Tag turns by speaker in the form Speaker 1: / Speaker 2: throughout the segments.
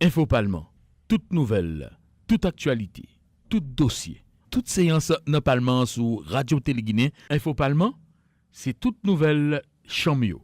Speaker 1: Info Parlement, toute nouvelle, toute actualité, tout dossier, toute séance dans Parlement sur Radio Téléguinée. Info Parlement, c'est toute nouvelle chamio.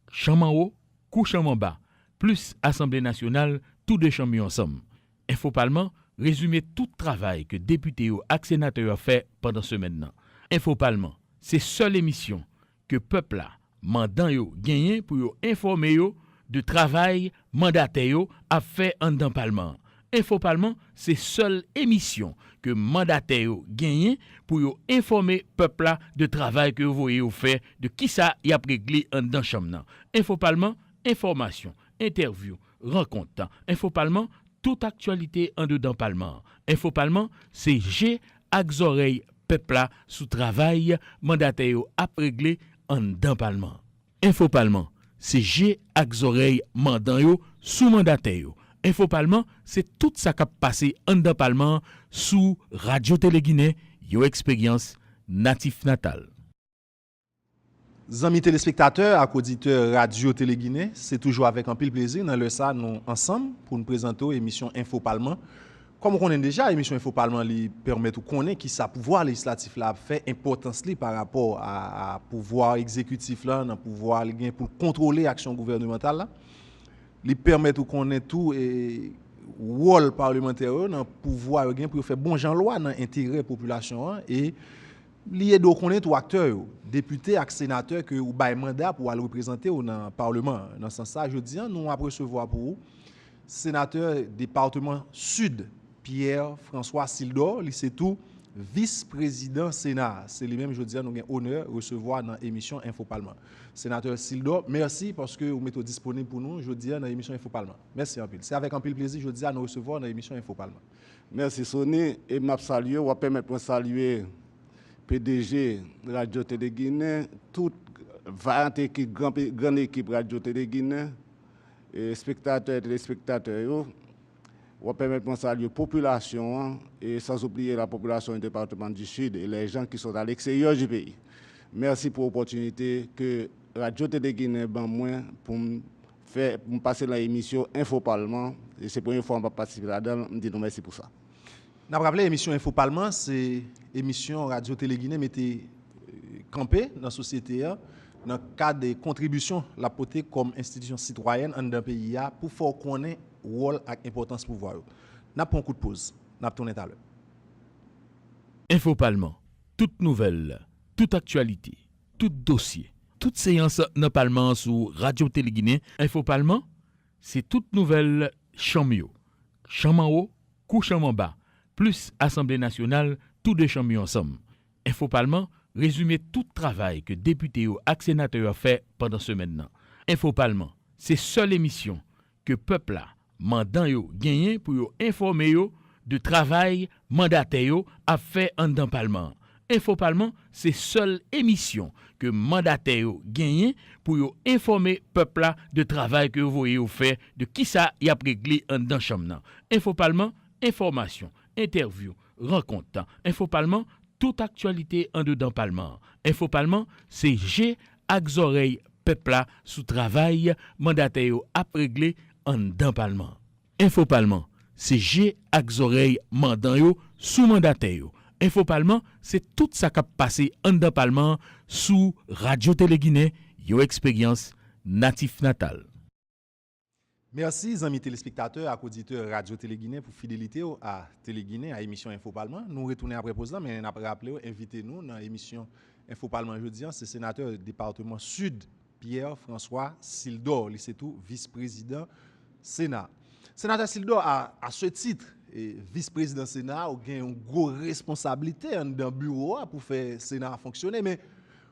Speaker 1: Champ en haut, couche en bas, plus Assemblée nationale, tous deux champs ensemble. Info Parlement, résumé tout travail que députés ou sénateurs ont fait pendant ce maintenant. Info Parlement, c'est seule émission que peuple a mandant yo gagné pour yo informer yo de travail mandataire a fait en dans Parlement. Info Parlement, c'est seule émission que mandataire gagné pour yo informer peuple là de travail que vous voyez fait de qui ça y a réglé en dans chambre. Info Parlement, information, interview, rencontre. Info Parlement, toute actualité en dedans Parlement. Info Parlement, c'est G ak oreilles peuple là sous travail mandataire a réglé en dans Parlement. Info Parlement, c'est G ak oreilles mandan yo sous mandataire yo. Info Parlement, c'est tout ça qui a passé en dans Parlement sous Radio Téléguinée, yo expérience natif natal.
Speaker 2: Amis téléspectateurs, et auditeurs Radio Téléguinée, c'est toujours avec un pile plaisir dans le ça nous ensemble pour nous présenter l'émission Info Parlement. Comme on connaît déjà, l'émission Info Parlement lui permet de connaître qui ça pouvoir législatif là fait importance li par rapport à pouvoir exécutif là, dans pouvoir li pour contrôler l'action gouvernementale là. Lui permet de connaître tout et rôle parlementaire dans pouvoir gain pour faire bon gens loi dans intérêt population et lié de connaître tout acteur député et sénateur que ou bail mandat pour aller représenter dans le parlement. Dans ce sens ça, je dis nous à recevoir pour vous sénateur département sud Pierre François Sildor, c'est tout vice-président Sénat. C'est lui-même, je dis, nous avons honneur de recevoir dans l'émission Info Parlement. Sénateur Sildor, merci parce que vous mettez disponible pour nous, je dis, dans l'émission Info Parlement. Merci un peu. C'est avec un peu de plaisir, je dis, à nous recevoir dans l'émission Info Parlement.
Speaker 3: Merci Sonny, et je salue, je permettre de saluer PDG Radio Téléguinée, toute vaillante équipe, grande équipe Radio Téléguinée, spectateurs et téléspectateurs. On permet de saluer la population et sans oublier la population du département du Sud et les gens qui sont à l'extérieur du pays. Merci pour l'opportunité que Radio Téléguinée ban moi pour passer dans l'émission Info Parlement. Et c'est la première fois que je participe là-dedans. Je dis merci pour ça.
Speaker 2: Nous avons rappelé l'émission Info Parlement, c'est l'émission Radio Téléguinée mettez campé dans la société dans le cadre des contributions la portée comme institution citoyenne dans le pays pour faire connaître rôle et importance pouvoir. N'a pas un coup de pause. N'a pas tourné à l'heure.
Speaker 1: Info Parlement, toute nouvelle, toute actualité, tout dossier, toute séance dans Parlement sur Radio Téléguinée. Info Parlement, c'est toute nouvelle chamio. Champ en haut, couche en bas, plus Assemblée nationale, tous deux champs ensemble. Info Parlement, résumé tout travail que députés ou sénateurs ont fait pendant ce maintenant. Info Parlement, c'est seule émission que peuple a mandant yo gagné pour yo informer yo de travail mandataire a fait en dans Parlement. Info Parlement, c'est seule émission que mandataire gagné pour yo informer peuple de travail que vous voyez fait de qui ça y a réglé en dans chambre. Info Parlement, information, interview, rencontre. Info Parlement, toute actualité en dedans Parlement. Info Parlement, c'est G ak oreilles peuple sous travail mandataire a réglé en dans Parlement. Info Parlement, c'est G ak oreilles mandan yo sous mandataire yo. Info Parlement, c'est tout ça qui a passé en dans Parlement sous Radio Téléguinée, yo expérience natif natal.
Speaker 2: Merci, amis téléspectateurs et auditeurs Radio Téléguinée pour fidélité à Téléguinée, à l'émission Info Parlement. Nous retournons après pause, mais nous avons rappelé, invitez-nous dans l'émission Info Parlement jeudi, c'est sénateur du département sud, Pierre François Sildor, c'est tout, vice-président Sénat. Sénateur Sildor, à ce titre, vice-président Sénat, il a une grosse responsabilité dans le bureau pour faire Sénat fonctionner, mais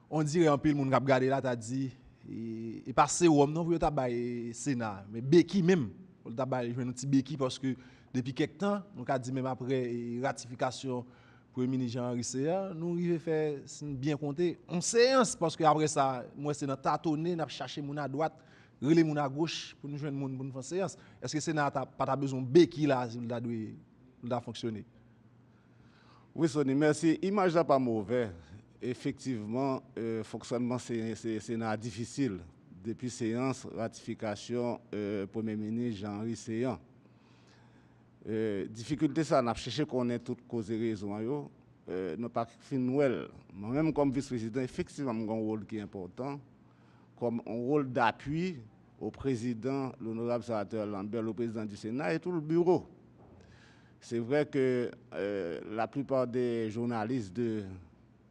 Speaker 2: on dirait un peu le monde qui a regardé là, tu dit. Et passer au homme non pour tabac Sénat mais Béki même pour tabac jouer un petit Béki parce que depuis quelque temps on a dit même après ratification premier ministre Jean-Henri Seya nous arriver faire bien compter en séance parce que après ça moi c'est dans tâtonner n'a chercher mon à droite reler mon à gauche pour nous joindre monde pour nous faire séance est-ce que Sénat pas besoin Béki là il doit fonctionner.
Speaker 3: Oui Sonny, merci, image là pas mauvais. Effectivement, fonctionnement c'est difficile depuis séance ratification Premier ministre Jean-Henri Seyan. Difficulté ça, on a cherché qu'on ait toutes causes et raisons. Nous pas fin Noël. Moi-même comme vice-président, effectivement, j'ai un rôle qui est important, comme un rôle d'appui au président, l'honorable sénateur Lambert, le président du Sénat et tout le bureau. C'est vrai que la plupart des journalistes de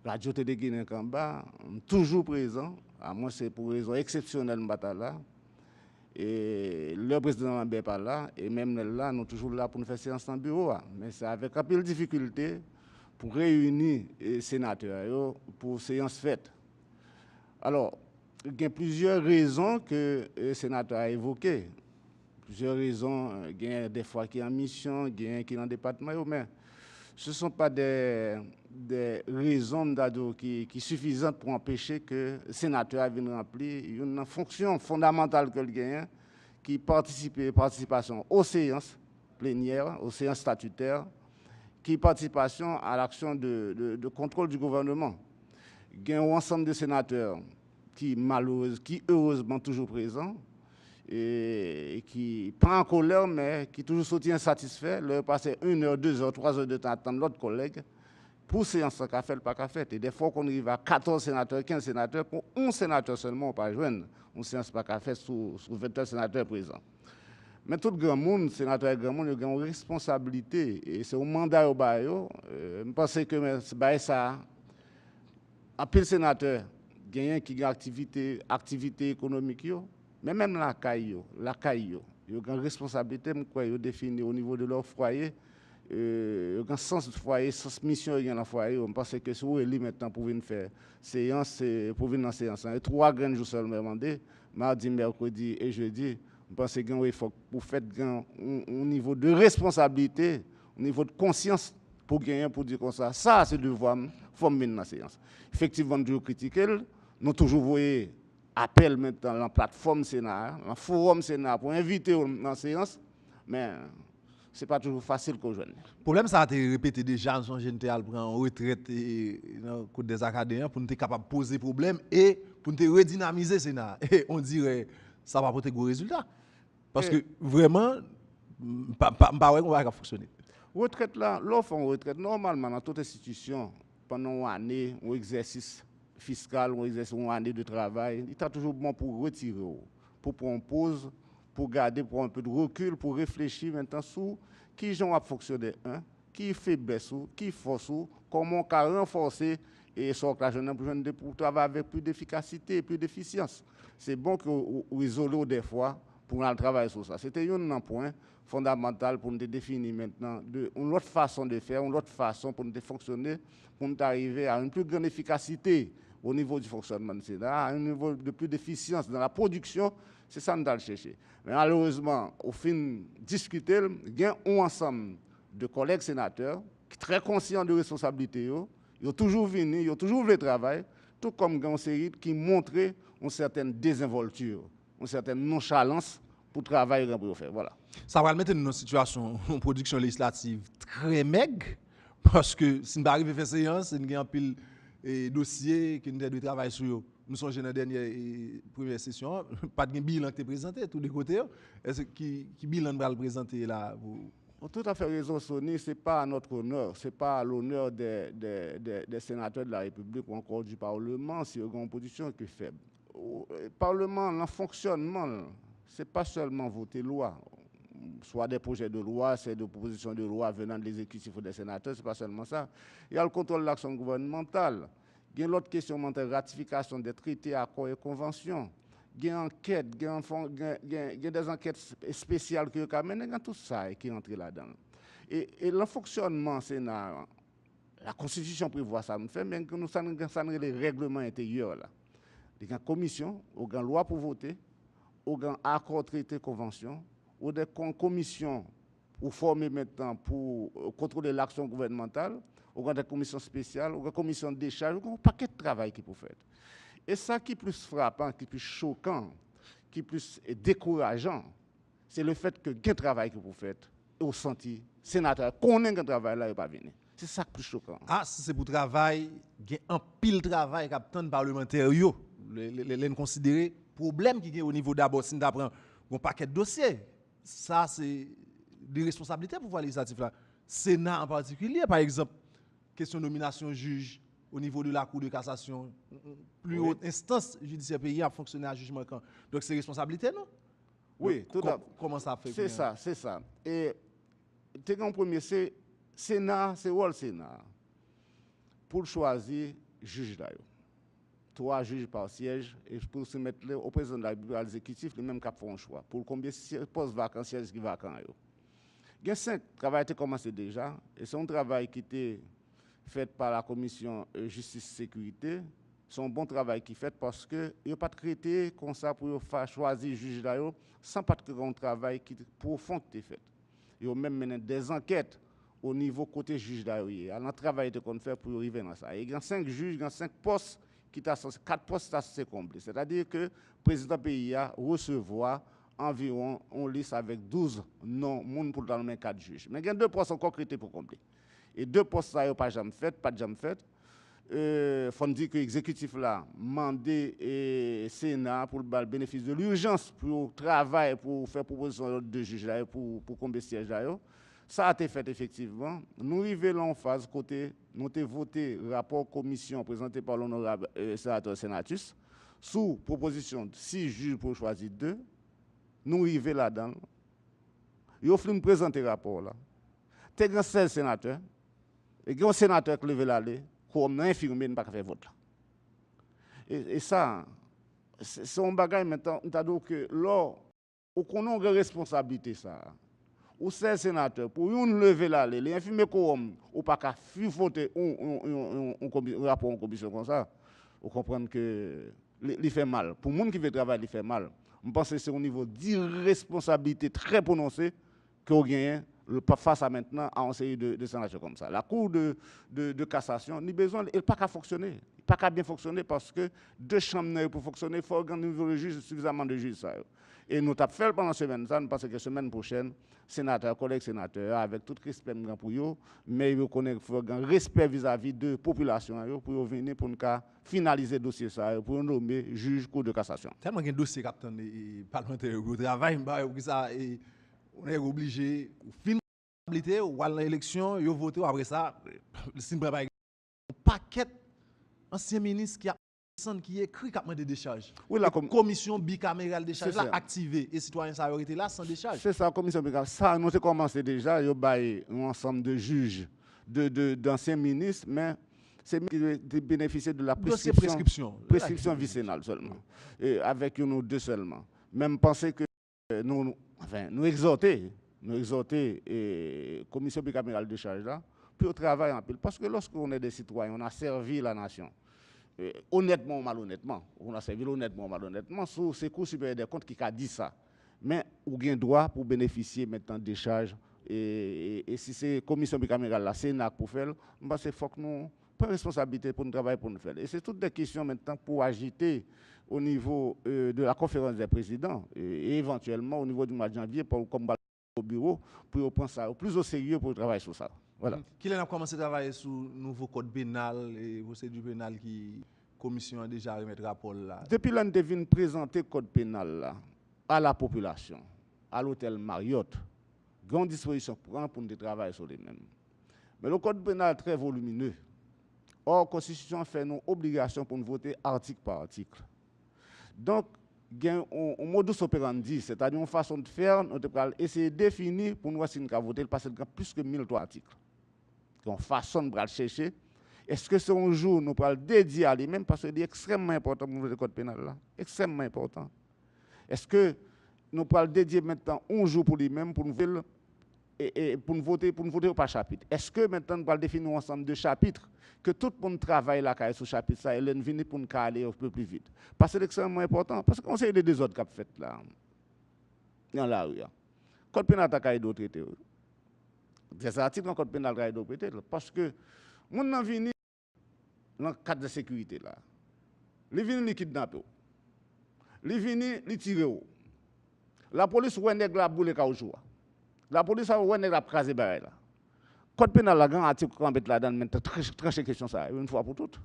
Speaker 3: Radio Télé Guinée Kamba sont toujours présents, à moins c'est pour raison exceptionnelle là. Et le président Lambert pas là, et même là, nous sommes toujours là pour nous faire séance en bureau. Mais c'est avec un peu de difficulté pour réunir les sénateurs pour séance faite. Alors, il y a plusieurs raisons que le sénateur a évoquées. Plusieurs raisons, il y a des fois qui sont en mission, il y a qui sont dans le département, mais ce ne sont pas des raisons qui suffisantes pour empêcher que le sénateur vienne remplir une fonction fondamentale que le gagne, qui participation aux séances plénières, aux séances statutaires, qui participation à l'action de contrôle du gouvernement. Il y a un ensemble de sénateurs qui heureusement toujours présents, et qui pas en colère, mais qui toujours sorti insatisfait, leur passer 1 heure, 2 heures, 3 heures de temps à attendre l'autre collègue pour séance qu'a fait, pas qu'a fait. Et des fois qu'on arrive à 14 sénateurs, 15 sénateurs, pour 11 sénateurs seulement, on pas joindre une séance pas qu'a fait sous 20 sénateurs présents. Mais tout grand monde, sénateur grand monde, il a une responsabilité et c'est un mandat au bail. Je pense que ça, un peu sénateur, gagnant qui a activité économique. Mais même la CAI, il y a une responsabilité qu'ils définir au niveau de leur foyer. Il y a un sens de foyer, sens mission dans le foyer. On pense que c'est où est maintenant pour venir faire séance, pour venir dans séance. Et 3 grands jours seulement demandé, mardi, mercredi et jeudi. Je pense qu'il faut pour faire un niveau de responsabilité, un niveau de conscience pour gagner, pour dire comme ça. Ça, c'est le devoir, il faut venir dans la séance. Effectivement, nous critiquons, nous toujours voyons appel maintenant dans la plateforme Sénat, dans le forum Sénat pour inviter dans la séance, mais ce n'est pas toujours facile qu'on joue.
Speaker 2: Le problème, ça a été répété déjà, nous sommes prendre en retraite dans le des académiens pour nous être capable de poser problème et pour nous redynamiser le Sénat. Et on dirait ça va apporter gros résultats. Parce que vraiment, pas ouais qu'on va fonctionner.
Speaker 3: Retraite là, l'offre en retraite, normalement dans toute institution, pendant une année, un exercice fiscal, un exercice, une année de travail, il est toujours bon pour retirer, pour prendre une pause, pour garder, pour un peu de recul, pour réfléchir maintenant sur qui j'en a fonctionné, qui faiblesse, qui force, comment on peut renforcer et sur la jeune pour travailler avec plus d'efficacité, plus d'efficience. C'est bon que vous isolez des fois pour travailler sur ça. C'était un point fondamental pour nous définir maintenant une autre façon de faire, une autre façon pour nous fonctionner, pour nous arriver à une plus grande efficacité au niveau du fonctionnement du Sénat, à un niveau de plus d'efficience dans la production. C'est ça que nous allons chercher. Mais malheureusement, au fin de discuter, il y a un ensemble de collègues sénateurs qui sont très conscients de responsabilité. Ils ont toujours venu, ils ont toujours voulu travailler, tout comme une série qui montrait une certaine désinvolture, une certaine nonchalance pour travailler pour faire. Voilà.
Speaker 2: Ça va mettre dans une situation, une production législative très maigre, parce que si nous arrivons à faire séance, nous avons un pile dossier qui nous de travail sur eux. Nous sommes dans la dernière première session, pas de bilan qui est présenté, tous les côtés. Est-ce qui bilan va le présenter là?
Speaker 3: Tout à fait raison, Sonny, ce n'est pas à notre honneur, ce n'est pas à l'honneur des sénateurs de la République ou encore du Parlement, si une position qui est faible. Le Parlement, le fonctionnement, ce n'est pas seulement voter loi, soit des projets de loi, c'est des propositions de loi venant des exécutifs ou des sénateurs, ce n'est pas seulement ça. Il y a le contrôle de l'action gouvernementale, il y a l'autre question, ratification des traités, accords et conventions. Il y a enquête, il y a des enquêtes spéciales qui sont menées, il y a tout ça qui entre là-dedans. Et le fonctionnement, c'est la Constitution prévoit ça, mais nous savons les règlements intérieurs. Il y a une commission, il y a une loi pour voter, il y a un accord, traité, convention, il y a une commission pour former maintenant pour contrôler l'action gouvernementale, il y a des commissions spéciales, il y a une commission de décharge, il y a un paquet de travail qui peut faire. Et ça qui est plus frappant, qui est plus choquant, qui est plus décourageant, c'est le fait que le travail que vous faites, au senti, sénateur, qu'on ait un travail là, il n'est pas venu. C'est ça qui est plus choquant.
Speaker 2: Ah, si c'est pour travail, il y a un pile travail capitaine parlementaire, les considérer problème qui est au niveau d'abord, si nous apprenons un paquet de dossiers. Ça, c'est des responsabilités pour pouvoir législatif là. Sénat en particulier, par exemple, question de nomination juge au niveau de la Cour de cassation, plus haute instance judiciaire pays a fonctionné à jugement quand. Donc c'est responsabilité, non?
Speaker 3: Oui, tout à fait.
Speaker 2: Comment ça fait?
Speaker 3: C'est ça, c'est ça. Et en premier, c'est Sénat, c'est où le Sénat? Pour choisir juge là. 3 juges par siège et pour se mettre au président de la République, à l'exécutif, le même cap font un choix. Pour combien de postes vacants, sièges qui vacants. Il y a 5 travail qui a commencé déjà, et c'est un travail qui était fait par la commission justice-sécurité. C'est un bon travail qui est fait parce qu'il n'y a pas de traité comme ça pour faire choisir juge là, sans pas de grand travail qui profond qui est fait. Il y a même mené des enquêtes au niveau côté juge là. Il y a un travail qu'on fait pour arriver dans ça. Il y a 5 juges, il y a 5 postes. 4 postes assez complets. C'est-à-dire que le président pays a recevoir environ une liste avec 12 noms pour nommer 4 juges. Mais il y a 2 postes encore créés pour compléter. Et 2 postes là, pas jamais fait, pas jamais fait. Faut dire que l'exécutif là mandé et Sénat pour le bénéfice de l'urgence pour travailler, pour faire proposition de juges là, pour combler siège là. Ça a été fait effectivement. Nous arrivons en phase côté, nous avons voté rapport commission présenté par l'honorable sénateur Sénatus sous proposition de 6 juges pour choisir 2. Nous arrivons là-dedans. Ils offrent nous présenter le rapport là. Il y a 16 sénateurs. Et il y a un sénateur qui levé l'aller, comme infirmier, ne pas faire vote là. Et ça, c'est un bagage maintenant, nous avons dit que là, on a une responsabilité ça. Ou 16 sénateurs, pour une lever l'aller, les infirmiers quorum, ou pas qu'à voter un rapport en commission comme ça, vous comprenez que il fait mal. Pour les gens qui veulent travailler, il fait mal. Je pense que c'est au niveau d'irresponsabilité très prononcé qu'on gagne face à maintenant à une série de sénateurs comme ça. La Cour de cassation n'a besoin, elle n'a pas qu'à fonctionner. Il n'a pas qu'à bien fonctionner parce que 2 chambres pour fonctionner, il faut organiser suffisamment de juges. Et nous avons fait pendant la semaine, nous pensons que la semaine prochaine, sénateurs, collègues sénateurs, avec tout respect pour eux, mais il faut un respect vis-à-vis de la population pour venir pour nous finaliser le dossier, pour nous nommer juge Cour de cassation.
Speaker 2: Tellement qu'il y a un dossier capitaine parlementaire au travail, on est obligé de finir la ou aller à l'élection, et voter après ça, si nous préparons un paquet d'anciens ministres qui écrit cap de décharge.
Speaker 3: Oui,
Speaker 2: la commission bicamérale de décharge là activée et citoyens ça aurait été là sans décharge.
Speaker 3: C'est ça, la commission bicamérale. Ça, nous avons commencé déjà, il y a un ensemble de juges, d'anciens ministres, mais c'est qui bénéficier de la prescription vicénale seulement, et avec une ou 2 seulement. Même penser que nous exhorter la commission bicamérale de décharge là, pour travailler en pile. Parce que lorsqu'on est des citoyens, on a servi la nation. Honnêtement ou malhonnêtement, on a servi honnêtement ou malhonnêtement, c'est le Cour supérieur des comptes qui a dit ça. Mais on a un droit pour bénéficier maintenant de décharge. Et si c'est la commission bicamérale, la Sénat pour faire, il faut que nous prenions responsabilité pour nous travailler pour nous faire. Et c'est toutes des questions maintenant pour agiter au niveau de la conférence des présidents et éventuellement au niveau du mois de janvier pour combattre au bureau pour prendre ça plus au sérieux pour travailler sur ça. Voilà.
Speaker 2: Qui a commencé à travailler sur le nouveau code pénal et procédure pénale qui la commission a déjà remis le rapport là?
Speaker 3: Depuis l'année devine présenter le code pénal là, à la population, à l'hôtel Marriott, grande disposition pour nous travailler sur les mêmes. Mais le code pénal est très volumineux. Or, la Constitution fait une obligation pour nous voter article par article. Donc, il y a un modus operandi, c'est-à-dire une façon de faire, nous allons essayer de définir pour nous voir si nous avons voté, parce qu'il y a plus que 1003 articles. Une façon de chercher. Est-ce que c'est un jour nous allons dédier à lui-même, parce que c'est extrêmement important pour le code pénal là, extrêmement important. Est-ce que nous allons dédier maintenant un jour pour lui-même, pour nous voter par chapitre? Est-ce que maintenant nous allons définir un ensemble de chapitres que tout le monde travaille là sur ce chapitre ça et nous venir pour nous aller un peu plus vite? Parce que c'est extrêmement important, parce qu'on sait des désordres qu'a fait là dans la rue. Code pénal a d'autres traités. Des articles dans le code pénal a d'autres traités parce que nous n'en venons dans le cadre de sécurité là. Les venus les kidnapper. Les venus les tirer. La police ou nèg la boule caoutchouc. La police ou nèg la craser bail là. Code pénal la grand article qu'on met là-dedans maintenant trancher question ça une fois pour toutes.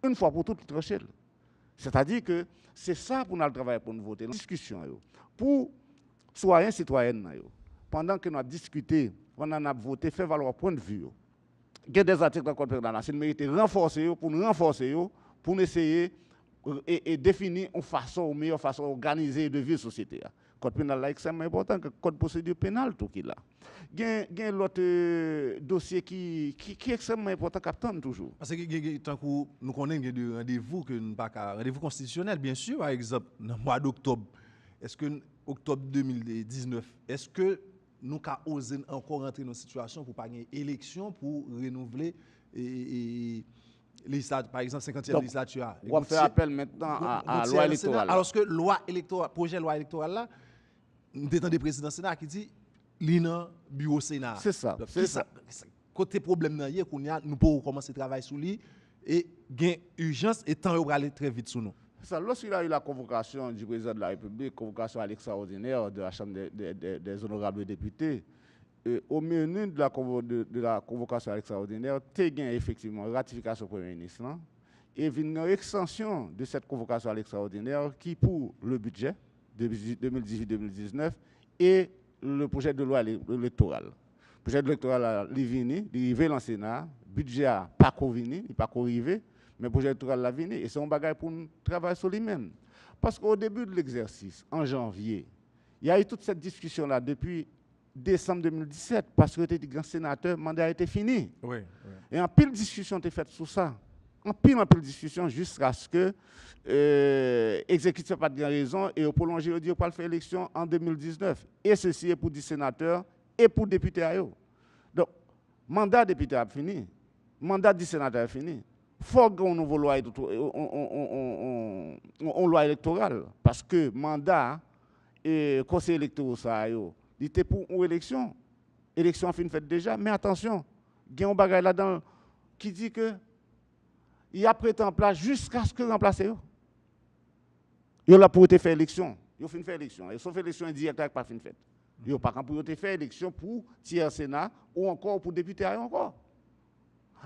Speaker 3: Une fois pour toutes trancher. C'est-à-dire que c'est ça pour nous travailler pour nous voter. La discussion pour citoyens citoyennes pendant que nous avons discuté, pendant qu'on a voté, fait valoir point de vue. Il y a des articles dans le code pénal, c'est mérité renforcer pour nous renforcer, pour nous essayer et définir une façon, une meilleure façon d'organiser et de vivre la société. Le code pénal est extrêmement important que le code procédure pénale tout qui là. Il y a l'autre dossier qui est extrêmement important qu'attend toujours.
Speaker 2: Parce que tant que nous connaissons des rendez-vous que nous pas rendez-vous constitutionnel bien sûr par exemple dans le mois d'octobre. Est-ce que octobre 2019 est-ce que nous avons osé encore rentrer dans une situation pour pas une élection pour renouveler par exemple 50e législature.
Speaker 3: On va faire appel maintenant à la loi électorale.
Speaker 2: Alors que projet de loi électorale là, nous avons des présidents Sénat qui dit l'INA bureau Sénat.
Speaker 3: C'est ça.
Speaker 2: Donc, c'est ça. Côté problème là, nous pouvons commencer à travailler sur lui et gain urgence et temps pour aller très vite sur nous.
Speaker 3: Ça, lorsqu'il a eu la convocation du président de la République, convocation extraordinaire de la Chambre des honorables députés, au menu de la convocation extraordinaire, il y a effectivement ratification du Premier ministre et une extension de cette convocation extraordinaire qui pour le budget de 2018-2019 et le projet de loi électorale. Le projet de loi électoral est venu, il est arrivé dans le Sénat, le budget n'a pas venu, il n'est pas arrivé. Mais le projet électoral est venu et c'est un bagage pour nous travailler sur lui-même. Parce qu'au début de l'exercice, en janvier, il y a eu toute cette discussion-là depuis décembre 2017, parce que le grand sénateur, le mandat a été fini.
Speaker 2: Oui.
Speaker 3: Et en pile discussion était faite sur ça. En pile discussion jusqu'à ce que l'exécutif n'a pas de raison et au prolongé, il dit pas faire élection en 2019. Et ceci est pour 10 sénateurs et pour députés. Donc, mandat député a fini, mandat 10 sénateurs a fini. Il faut qu'on nouveau loi électorale parce que mandat et conseil électoral ça il était pour une élection. Élection a fini faite déjà, mais attention, il y a un bagage là-dedans qui dit que il y a prêté en place jusqu'à ce que remplacer eux. Il a pour faire élection, il a fait élection, et sauf élection indirecte avec pas fin faite. Il pas pour faire élection pour tiers Sénat ou encore pour député encore.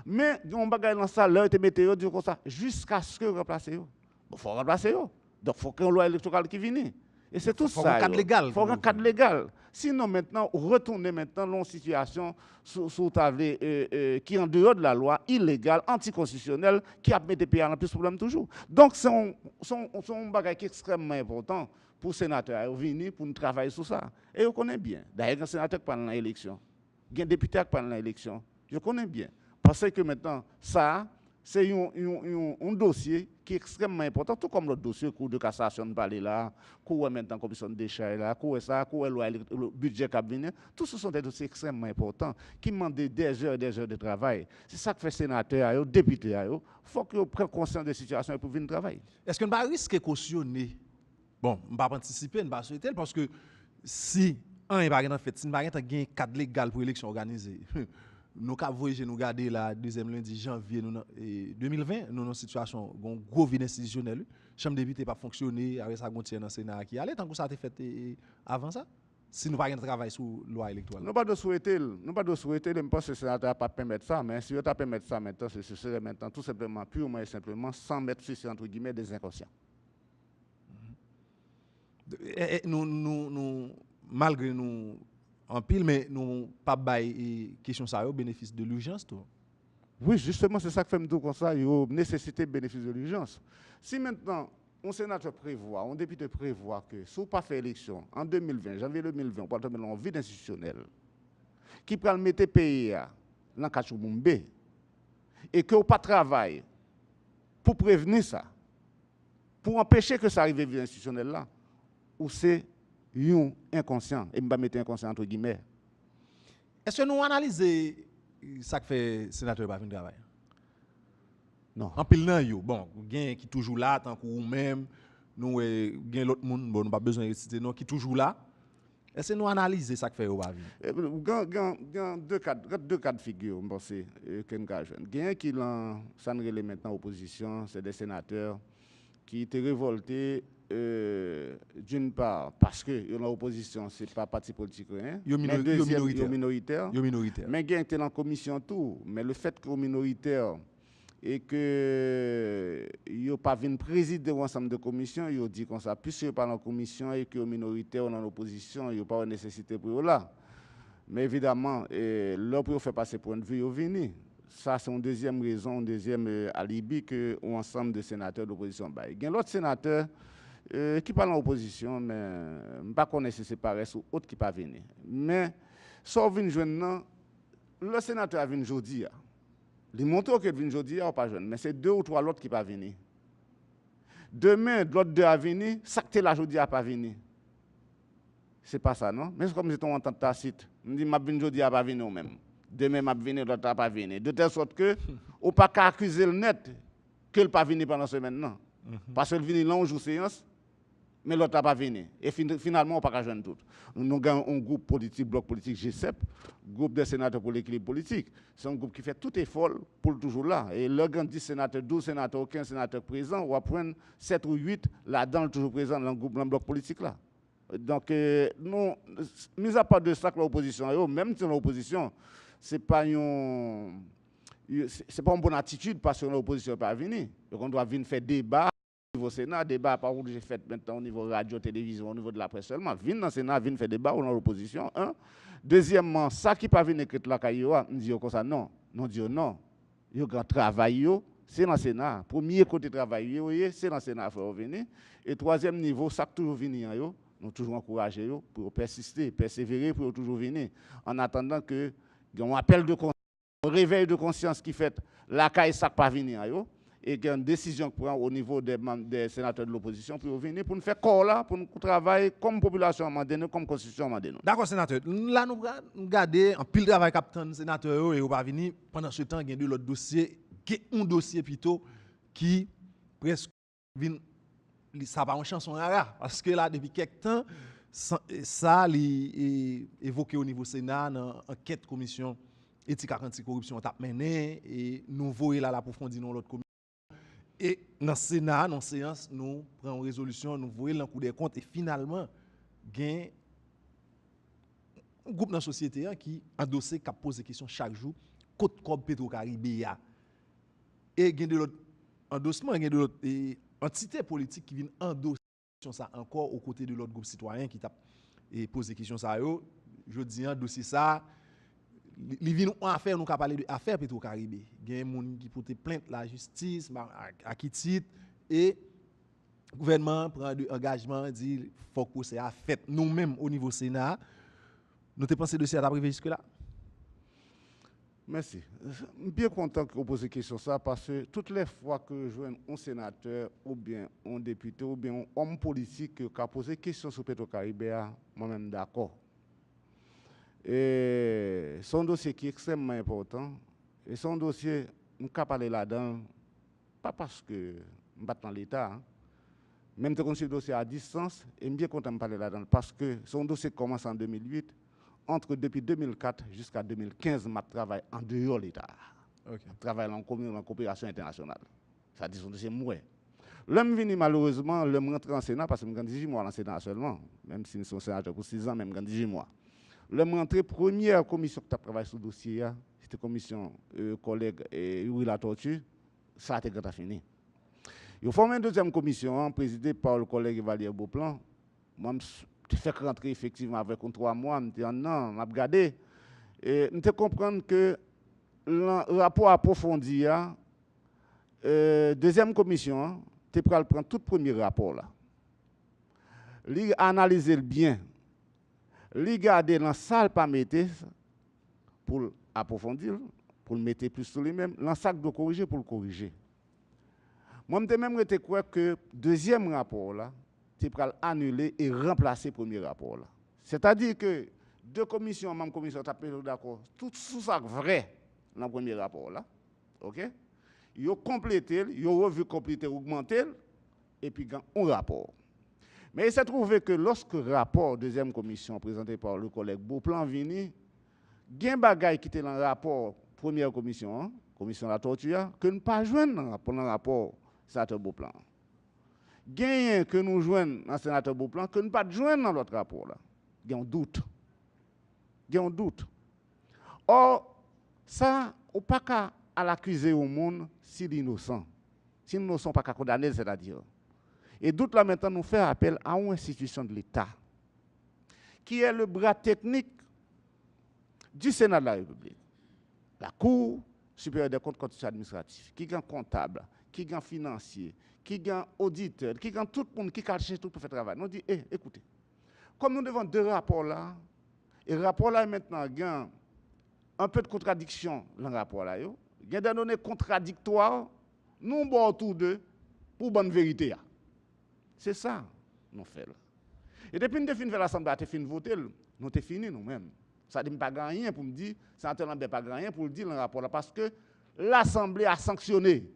Speaker 3: Mais on bagaille dans ça, l'heure était météo dit comme ça jusqu'à ce que remplacer eux. Il faut remplacer eux. Donc il faut qu'il y ait une loi électorale qui vienne. Et c'est tout ça.
Speaker 2: Il faut un cadre légal.
Speaker 3: Il faut un cadre légal. Sinon maintenant retourner maintenant dans une situation sous table qui est en dehors de la loi, illégale, anticonstitutionnelle, qui a mis des pays en plus de problème toujours. Donc c'est un bagage extrêmement important pour les sénateurs venir pour nous travailler sur ça. Et on connaît bien. D'ailleurs, un sénateur qui parle dans l'élection, un député qui parle dans l'élection, je connais bien. Parce que maintenant, ça, c'est un dossier qui est extrêmement important, tout comme le dossier Cour de cassation de parler là, Cour maintenant commission de déchets là, Cour ça, Cour le budget qui a venu. Tout ce sont des dossiers extrêmement importants qui demandent des heures et des heures de travail. C'est ça que fait sénateur, député, il faut qu'ils prennent conscience des situations pour venir travailler.
Speaker 2: Est-ce qu'on va risquer de cautionner? Bon, on ne va pas anticiper, on ne va pas souhaiter, parce que si un n'est pas fait, si on n'a pas un cadre légal pour l'élection organisée, nous avons voyagé, nous garder la deuxième lundi janvier 2020, nous avons une situation, un gros vide institutionnel. La Chambre des députés n'a pas fonctionné, avec ça, on tient dans le Sénat qui allait, tant que ça a été fait avant ça. Si nous n'avons pas travail sur la loi électorale.
Speaker 3: Nous ne pas de souhaiter, je pense que le sénateur n'a pas permettre ça, mais si on a permettre ça maintenant, ce serait maintenant tout simplement, purement et simplement, sans mettre ceci entre guillemets des inconscients.
Speaker 2: Nous, malgré nous, en pile, mais nous pas bail question ça au bénéfice de l'urgence tout.
Speaker 3: Oui, justement, c'est ça que fait me dire comme ça, il y a nécessité de bénéfice de l'urgence. Si maintenant un sénateur prévoit, un député prévoit que si on pas fait élection en 2020, janvier 2020, on peut mettre en vide institutionnel, qui peut mettre le pays dans le Kachoumbe, et que on pas travail pour prévenir ça, pour empêcher que ça arrive vide institutionnel là, ou c'est un inconscient, et je vais mettre inconscient entre guillemets.
Speaker 2: Est-ce que nous analysons ça que fait le sénateur pas venir travailler?
Speaker 3: Non.
Speaker 2: En pile nan yo, bon, gen qui toujours là tant que ou même nous gen l'autre monde, bon, nous pas besoin de citer non qui toujours là. Est-ce que nous analyser ça que fait ou pas venir?
Speaker 3: Deux cas de figure, je pense que nous avons. Gen qui ça nous relève maintenant opposition, c'est des sénateurs qui étaient révoltés d'une part parce que l'opposition c'est pas parti politique rien, mais deuxième minoritaire. Mais gain était dans commission tout, mais le fait que minoritaire et que yo pas vinn présider ensemble de commission, yo dit comme ça puisque pas dans commission et que minoritaire dans l'opposition, yo pas nécessité pour là. Mais évidemment, là, pour faire passer point de vue, au vini. Ça, c'est une deuxième raison, un deuxième alibi que l'ensemble des sénateurs d'opposition bail. Il y a l'autre sénateur qui parle en opposition, mais je ne sais pas si c'est pareil ou autre qui ne pas venir. Mais, sauf une jeune, le sénateur a venu aujourd'hui. Il montre qu'il vient aujourd'hui, ou pas jeune, mais c'est 2 ou 3 l'autre qui ne pas venir. Demain, l'autre 2 a venir, ça que là aujourd'hui a pas venir. C'est pas ça, non? Mais c'est comme si on entend tacite. Je dis, je viens aujourd'hui à pas venir même. Demain, je viens, l'autre n'a pas venir. De telle sorte que, on ne peut pas accuser le net que le pas venir pendant la semaine, non. Parce qu'il vient là, on joue séance, mais l'autre n'a pas venir. Et finalement, on ne peut pas joindre tout. Nous avons un groupe politique, bloc politique G7, groupe de sénateurs pour l'équilibre politique. C'est un groupe qui fait tout effort pour toujours là. Et le 10 sénateurs, 12 sénateurs, aucun sénateur présent, on va prendre 7 ou 8 là-dedans, toujours présent dans le groupe, dans le bloc politique là. Donc, nous, mis à part de ça, l'opposition, même si l'opposition, c'est pas une bonne attitude parce que l'opposition n'est pas venue. Donc, on doit venir faire débat au niveau Sénat, débat par où j'ai fait maintenant au niveau radio, télévision, au niveau de la presse seulement. Venir dans le Sénat, venir faire débat ou dans l'opposition. Deuxièmement, ça qui pas venir écrire la caillou, nous disons comme ça, non. Nous disons non. Il y a un travail, c'est dans le Sénat. Premier côté travail, c'est dans le Sénat, il faut venir. Et troisième niveau, ça toujours venir, nous toujours encourager pour persister, persévérer pour toujours venir. En attendant que un appel de conscience, un réveil de conscience qui fait la caille ça pas venir et qu'il y a une décision qui prend au niveau des sénateurs de l'opposition pour venir pour nous faire corps là, pour nous travailler comme population mandenne, comme constitution mandenne.
Speaker 2: D'accord, sénateur. Là, nous regardons un pile de travail capitaine sénateur et on va venir pendant ce temps, il y a de l'autre dossier, qui est un dossier plutôt qui presque vient, ça pas une chanson rare parce que là, depuis quelques temps, ça est évoqué au niveau Sénat dans enquête commission éthique et anti-corruption t'a mené et nous voyons là l'approfondir dans l'autre commission et dans le Sénat dans séance nous prenons résolution nous voyons dans coup des comptes et finalement gain un groupe dans la société qui endossé qui pose des questions chaque jour côte comme Petro-Caribé et gain de l'autre endossement gain de l'autre entité politique qui vient endosser ça encore aux côtés de l'autre groupe citoyen qui t'a posé des questions ça je dis un dossier ça li vin en affaire nous ka parler de affaire Petro-Caribé gen moun qui porte plainte la justice à qui titre et gouvernement prend de engagement dit faut que c'est à fait nous-mêmes au niveau Sénat nous te pensé dossier à privé jusque là.
Speaker 3: Merci. Je suis bien content que vous posiez question ça parce que toutes les fois que je vois un sénateur ou bien un député ou bien un homme politique qui a posé question sur Petro-Caribé, moi-même d'accord. Et son dossier qui est extrêmement important et son dossier, nous avons parlé là-dedans, pas parce que je suis dans l'État, même si je suis dossier à distance, et je suis bien content de parler là-dedans parce que son dossier commence en 2008. Depuis 2004 jusqu'à 2015, je travaille en dehors de l'État. Okay. Je travaille en coopération internationale. Ça dit son dossier mouais. L'homme venu malheureusement, l'homme rentre en Sénat parce que je suis 18 mois dans le Sénat seulement, même si nous sommes sénateurs pour 6 ans, même 18 mois. L'homme rentré première commission qui a travaillé sur le dossier, c'était la commission collègue Yuri La Tortue, ça a été quand fini. Il a formé une deuxième commission présidée par le collègue Valérie Beauplan. Moi, je fait rentrer effectivement avec 3 mois, je me dis non, je vais regarder. Et je comprendre que le rapport approfondi, deuxième commission, tu prends tout premier rapport là. Lui analyser bien. Lui garder dans la salle pas mettre pour approfondir, pour le mettre plus sur lui-même, dans le sac de corriger pour le corriger. Moi, je même été quoi que deuxième rapport là, tu peux annuler et remplacer le premier rapport. C'est-à-dire que 2 commissions, même commission, tu as d'accord, tout ça vrai dans le premier rapport. Là. OK? Ils ont complété, ils ont revu, complété, augmenté, et puis un rapport. Mais il s'est trouvé que lorsque le rapport deuxième commission présenté par le collègue Beauplan vini, il y a un bagage qui était dans le rapport première commission, commission de la torture, que nous ne pas joindre dans le rapport sénateur Beauplan. Gain que nous joignons dans le sénateur Beauplan, que nous ne pas joindre dans l'autre rapport. Il y a un doute. Il y a un doute. Or, ça, on ne peut pas l'accuser au monde s'il est innocent. S'il est innocent, pas condamné, c'est-à-dire. Et doute là maintenant, nous fait appel à une institution de l'État, qui est le bras technique du Sénat de la République, la Cour supérieure des comptes constitutionnels administratifs, qui est comptable, qui est financier, qui est auditeur, qui est tout le monde qui cache tout pour faire travail. Nous dit, écoutez, comme nous devons deux rapports là, et le rapport là maintenant il y a un peu de contradiction dans le rapport là, il y a des données contradictoires, nous bon autour d'eux pour bonne vérité. C'est ça nous faisons. Et depuis que nous avons fait l'Assemblée, nous avons fini de voter, nous avons fini nous-mêmes. Ça ne dit pas rien pour me dire, sénateur Lambert pas rien pour le dire dans le rapport là, parce que l'Assemblée a sanctionné.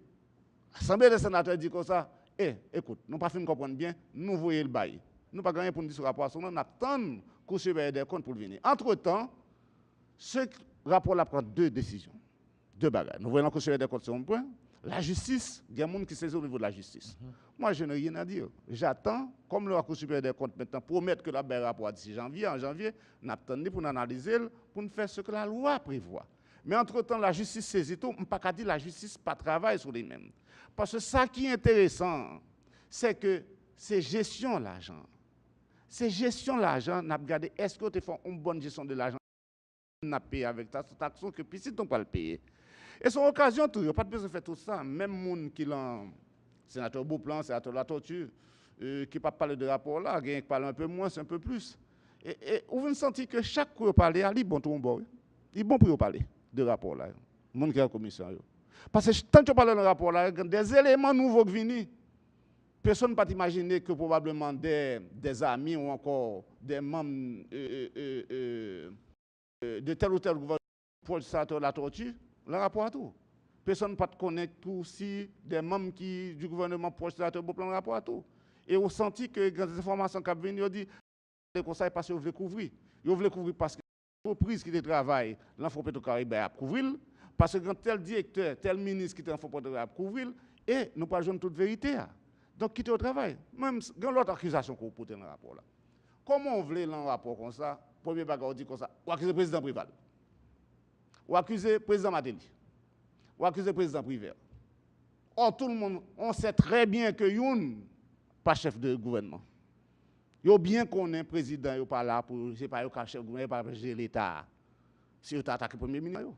Speaker 3: L'Assemblée des sénateurs dit comme ça, écoute, nous pas fini de comprendre bien, nous voyons le bail. Nous pas rien pour nous dire ce rapport, nous attendons que le supérieur des comptes pour venir. Entre-temps, ce rapport-là prend deux décisions, deux bagages. Nous voyons que le supérieur des comptes sur un point. La justice, il y a des gens qui saisit au niveau de la justice. Moi, je n'ai rien à dire. J'attends, comme le Cour supérieure des comptes maintenant promettre que la rapport d'ici janvier, en janvier, nous attendons pour analyser, pour nous faire ce que la loi prévoit. Mais entre-temps, la justice saisit tout. On ne peut pas dire que la justice pas travaille sur les mêmes. Parce que ça qui est intéressant, c'est que c'est gestion de l'argent. C'est gestion de l'argent, nous avons regardé, est-ce que tu fais une bonne gestion de l'argent? On a payé avec ta taxe que puis si on pas le payer. Et c'est une occasion, il n'y a pas de besoin de faire tout ça. Même les gens qui l'ont, sénateur Beauplan, sénateur La Tortue, qui ne pas parler de rapport là, qui parle un peu moins, un peu plus. Et vous sentez que chaque fois que vous parlez, il est bon tout le monde. Il est bon pour vous parler de rapport là. Les gens qui ont la commission. Parce que tant que vous parlez de rapport là, il y a des éléments nouveaux qui viennent. Personne ne peut imaginer que probablement des amis ou encore des membres de tel ou tel gouvernement pour le sénateur La Tortue, le rapport à tout. Personne ne peut connaître tout si des membres du gouvernement proche de sénateur Beauplan le rapport à tout. Et on sentit que les informations qui viennent, ils disent le conseil parce qu'ils veulent couvrir. Ils veulent couvrir parce que l'entreprise qui travaille, l'Info Petro-Caraïbes a couvrir, parce que tel directeur, tel ministre qui est en Info Petro-Caraïbes a couvrir, et nous ne pas jouer toute vérité. Donc, quitter au travail. Même dans l'autre accusation qu'on porte dans le rapport là. Comment on voulait dans un rapport comme ça, premier bagage on dit comme ça, ou accuser le président Prival, ou accuser le président Matéli, ou accuser le président Privé. Or, tout le monde, on sait très bien que Youn, pas chef de gouvernement. Yo bien qu'on est président, yo pas là pour, c'est pas yo chef de gouvernement, pas gérer l'État. Si yo attaque le premier ministre.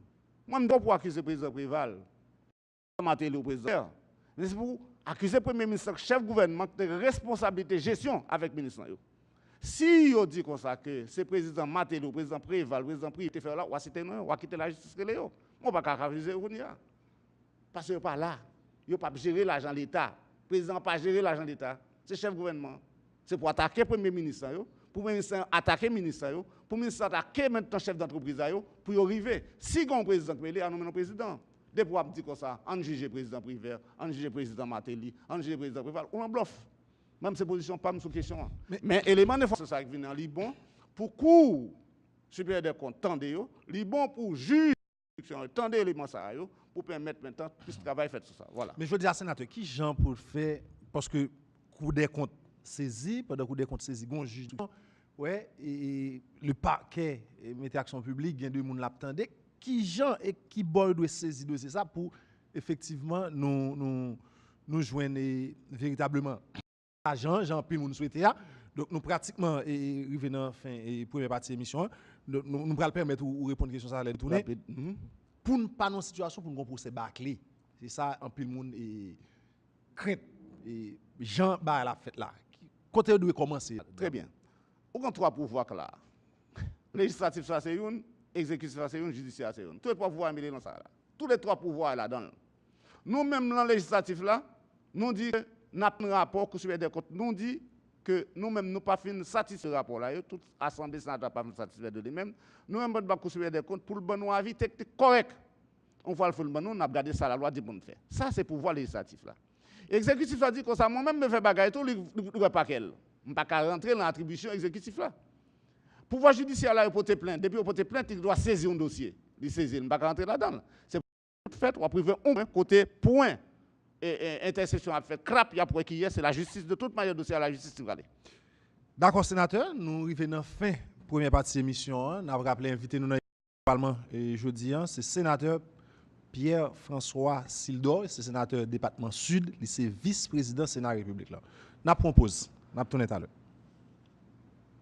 Speaker 3: Moi, je ne dois pas accuser le président Prival, Matéli ou président. Mais c'est pour accuser le Premier ministre, chef de gouvernement, de responsabilité de gestion avec le ministre. Si on dit comme ça que c'est le président Matéli, le président Préval, le président Privé, fait là, on va quitter la justice. On ne va pas accuser. Parce qu'il n'est pas là. Il ne peut pas gérer l'argent de l'État. Le président n'a pas géré l'argent de l'État. C'est le chef de gouvernement. C'est pour attaquer le Premier ministre, pour le ministre attaquer le ministre, pour le ministre attaquer maintenant le chef d'entreprise, pour y arriver. Si on président qui est nommé le président. Des fois, on dit comme ça, on juge le président Privé, on juge le président Matéli, on juge le président Prival, on en bluffe. Même ces positions, pas sous question. Mais l'élément de force, c'est ça qui vient en Liban, pour Cour supérieur des comptes, tendez, Liban pour juge, tendez l'élément ça, pour permettre maintenant plus de travail fait sur ça. Voilà.
Speaker 2: Mais je veux dire, sénateur, qui Jean pour le faire, parce que Cour des comptes saisi, pendant que Cour des comptes saisi, on juge. Ouais, et le parquet, mettez action publique, il y a deux personnes l'attendent. Qui Jean et qui boy doit saisir de ça pour effectivement nous joindre véritablement Jean pile nous souhaiter. Donc nous pratiquement arrivé dans fin et première partie de l'émission, nous allons permettre de répondre à question ça à l'aide tourner. Pour ne pas dans situation pour nous procès bâclé. C'est ça en pile monde et crainte et Jean ba la fête là. Côté doit commencer.
Speaker 3: Très bien. On a trois pouvoirs là. Législatif ça c'est une, exécutif c'est une, judiciaire c'est une. Tous les trois pouvoirs mêlés dans ça là. Tous les trois pouvoirs là-dedans. Nous-mêmes dans le législatif là, nous dit que nous avons un rapport que supérieur des comptes. Nous dit que nous-mêmes nous pas fin satisfaire ce rapport là. Toute assemblée sénatoriale pas satisfaire de lui-même. Nous-mêmes nous pas supérieur des comptes pour le bon avis technique correct. On va le faire, nous avons regardé ça la loi dit pour nous faire. Ça c'est pouvoir législatif là. Exécutif a dit que ça moi-même me fait bagaille tout le pas qu'elle. On pas rentrer dans l'attribution exécutive là. Pouvoir judiciaire là, il porte plainte. Depuis qu'il porte plainte, il doit saisir un dossier. Il saisit, il ne va pas rentrer là-dedans. C'est tout fait, on va priver un côté point. Et interception a fait crap, il y a pour qui est, c'est la justice. De toute manière, dossier à la justice.
Speaker 2: D'accord, sénateur. Nous arrivons dans la fin première partie de l'émission. Nous avons rappelé invité nous dans le Parlement jeudi. C'est sénateur Pierre-François Sildor, c'est sénateur département Sud, c'est vice-président Sénat République. Nous proposons, nous tourner tout à l'heure.